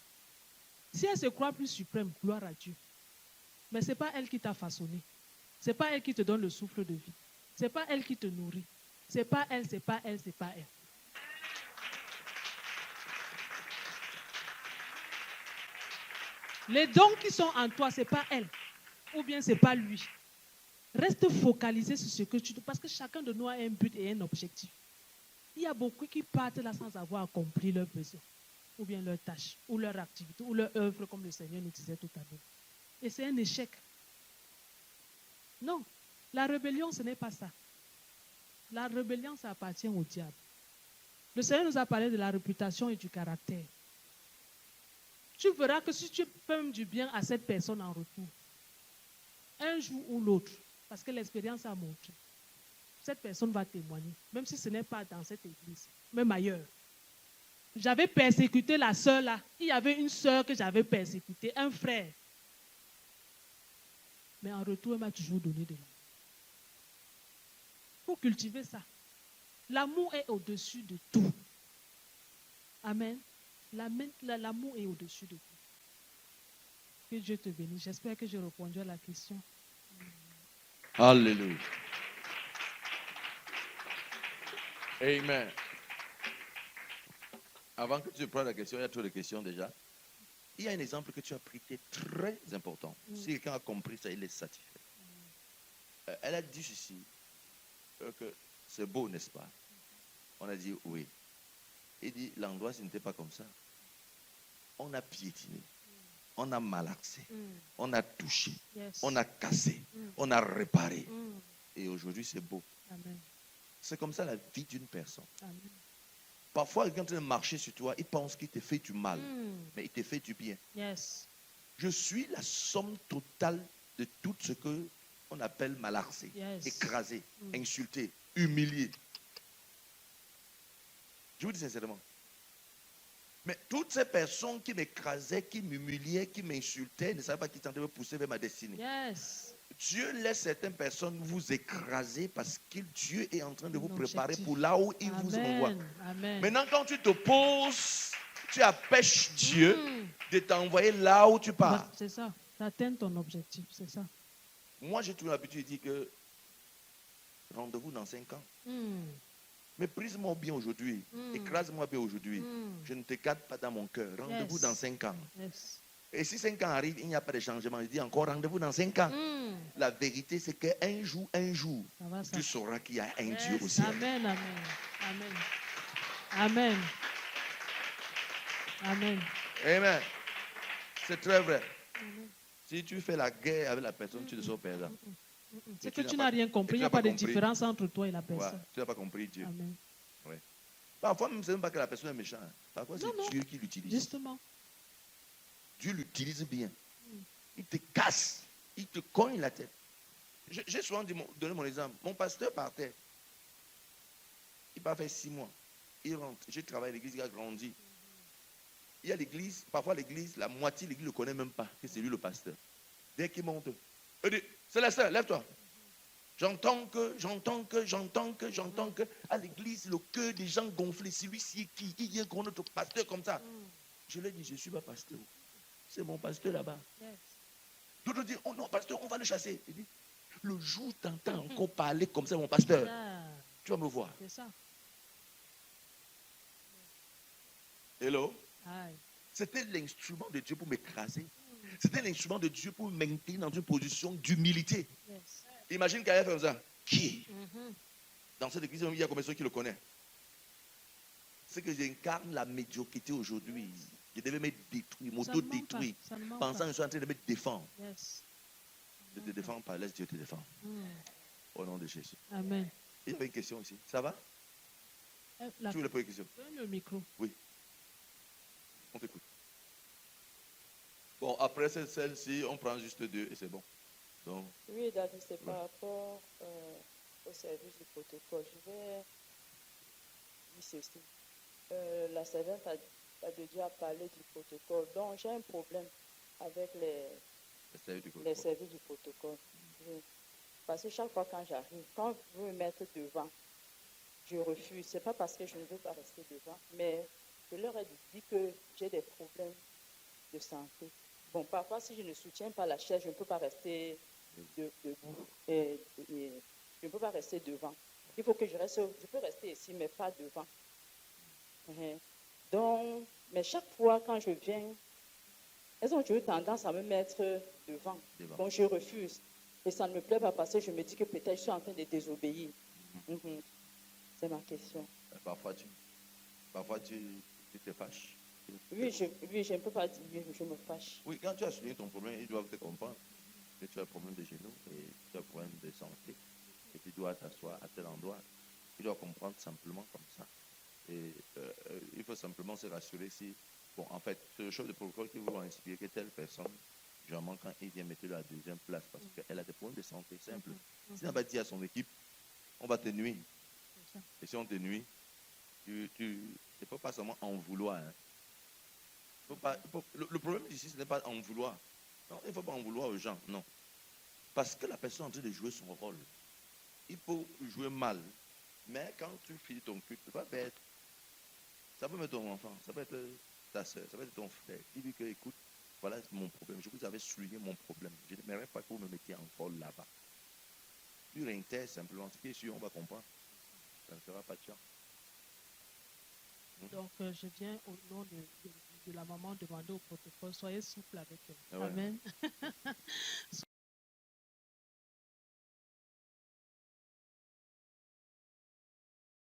Si elle se croit plus suprême, gloire à Dieu. Mais ce n'est pas elle qui t'a façonné. Ce n'est pas elle qui te donne le souffle de vie. Ce n'est pas elle qui te nourrit. Ce n'est pas elle, ce n'est pas elle, ce n'est pas elle. Les dons qui sont en toi, ce n'est pas elle. Ou bien ce n'est pas lui. Reste focalisé sur ce que tu dois. Parce que chacun de nous a un but et un objectif. Il y a beaucoup qui partent là sans avoir accompli leur besoin. Ou bien leur tâche, ou leur activité, ou leur œuvre, comme le Seigneur nous disait tout à l'heure. Et c'est un échec. Non. La rébellion, ce n'est pas ça. La rébellion, ça appartient au diable. Le Seigneur nous a parlé de la réputation et du caractère. Tu verras que si tu fais du bien à cette personne en retour, un jour ou l'autre, parce que l'expérience a montré, cette personne va témoigner, même si ce n'est pas dans cette église, même ailleurs. J'avais persécuté la sœur là. Il y avait une sœur que j'avais persécutée, un frère. Mais en retour, elle m'a toujours donné de l'amour. Il faut cultiver ça. L'amour est au-dessus de tout. Amen. L'amour est au-dessus de tout. Que Dieu te bénisse. J'espère que j'ai répondu à la question. Alléluia. Amen. Avant que tu prennes la question, il y a trop de questions déjà. Il y a un exemple que tu as pris qui est très important. Si quelqu'un a compris ça, il est satisfait. Elle a dit ceci, que c'est beau, n'est-ce pas? On a dit oui. Il dit, l'endroit, ce n'était pas comme ça. On a piétiné, on a malaxé, on a touché, on a cassé, on a réparé. Et aujourd'hui, c'est beau. Amen. C'est comme ça la vie d'une personne. Amen. Parfois, quelqu'un est en train de marcher sur toi, il pense qu'il te fait du mal, mais il te fait du bien. Yes. Je suis la somme totale de tout ce que on appelle malaxé, écrasé, insulté, humilié. Je vous dis sincèrement. Mais toutes ces personnes qui m'écrasaient, qui m'humiliaient, qui m'insultaient, ne savaient pas qui tentaient de me pousser vers ma destinée. Yes. Dieu laisse certaines personnes vous écraser parce que Dieu est en train de vous préparer pour là où il vous envoie. Amen. Maintenant, quand tu te poses, tu empêches Dieu de t'envoyer là où tu pars. C'est ça. Tu atteins ton objectif, c'est ça. Moi, j'ai toujours l'habitude de dire que rendez-vous dans 5 ans. Méprise-moi bien aujourd'hui. Écrase-moi bien aujourd'hui. Je ne te garde pas dans mon cœur. Rendez-vous dans 5 ans. Yes. Et si 5 ans arrivent, il n'y a pas de changement. Je dis encore rendez-vous dans 5 ans. La vérité, c'est qu'un jour, Ça va, ça. tu sauras qu'il y a un Yes. Dieu au ciel. Amen, amen. Amen. Amen. Amen. Amen. C'est très vrai. Si tu fais la guerre avec la personne, tu te sors perdant. C'est Et que tu n'as rien compris. Il n'y a pas de compris. différence entre toi et la Ouais, personne. tu n'as pas compris Dieu. Amen. Parfois, même, c'est même pas que la personne est méchante. Parfois, Non, non. c'est Dieu qui l'utilise. Justement. Dieu l'utilise bien. Il te casse. Il te cogne la tête. J'ai souvent donné mon exemple. Mon pasteur partait. Il va faire 6 mois. Il rentre. J'ai travaillé à l'église, il a grandi. Il y a l'église, parfois l'église, la moitié de l'église ne le connaît même pas que c'est lui le pasteur. Dès qu'il monte, il dit, Célestin, lève-toi. J'entends que, à l'église, le cœur des gens gonflé. Celui-ci qui, il vient qu'on notre pasteur comme ça. Je lui ai dit, je ne suis pas pasteur. C'est mon pasteur là-bas. Yes. D'autres disent, oh non, pasteur, on va le chasser. Il dit, le jour où tu entends encore parler comme ça, mon pasteur, tu vas me voir. C'est ça. Hello? Aye. C'était l'instrument de Dieu pour m'écraser. C'était l'instrument de Dieu pour me maintenir dans une position d'humilité. Yes. Imagine qu'il y a fait comme ça. Qui? Dans cette église, il y a combien de personnes qui le connaissent? C'est que j'incarne la médiocrité aujourd'hui. Je devais me détruire, m'auto-détruire. Pensant que je suis en train de me défendre. Yes. Ne te défends pas, laisse Dieu te défendre. Au nom de Jésus. Amen. Il y a une question ici. Ça va? Tu veux poser une question? Donne le micro. Oui. On t'écoute. Bon, après celle-ci, on prend juste 2 et c'est bon. Donc, Oui, David, c'est par rapport au service du protocole. Je vais dire ceci. La servante a déjà parlé du protocole. Donc, j'ai un problème avec les services du protocole. Oui. Parce que chaque fois quand j'arrive, quand vous me mettez devant, je refuse. Ce n'est pas parce que je ne veux pas rester devant, mais je leur ai dit que j'ai des problèmes de santé. Bon, parfois, si je ne soutiens pas la chaise, je ne peux pas rester debout. Et je ne peux pas rester devant. Il faut que je reste, je peux rester ici, mais pas devant. Donc, mais chaque fois quand je viens, elles ont toujours tendance à me mettre devant. Bon, je refuse. Et ça ne me plaît pas parce que je me dis que peut-être je suis en train de désobéir. C'est ma question. Parfois, tu te fâches. Oui, je ne peux pas dire, je me fâche. Oui, quand tu as souligné ton problème, ils doivent te comprendre que tu as un problème de genoux et tu as un problème de santé. Et tu dois t'asseoir à tel endroit. Tu dois comprendre simplement comme ça. Et il faut simplement se rassurer si, bon, en fait, c'est le chef de protocole qui va inspirer que telle personne, généralement, quand il vient mettre la 2e place, parce qu'elle a des problèmes de santé simples. Si on va dire à son équipe, on va te nuire. Et si on te nuit, il ne faut pas seulement en vouloir. Hein. Le problème ici, ce n'est pas en vouloir. Non, il ne faut pas en vouloir aux gens, non. Parce que la personne est en train de jouer son rôle. Il faut jouer mal. Mais quand tu finis ton culte, ça peut être ton enfant, ça peut être ta soeur, ça peut être ton frère. Il dit que, écoute, voilà mon problème. Je vous avais souligné mon problème. Je n'aimerais pas que vous me mettiez encore là-bas. Tu réintègres simplement. Ce qui est sûr, on va comprendre. Ça ne sera pas de chance. Donc, je viens au nom de la maman demander au protocole, soyez souple avec elle. Ouais. Amen.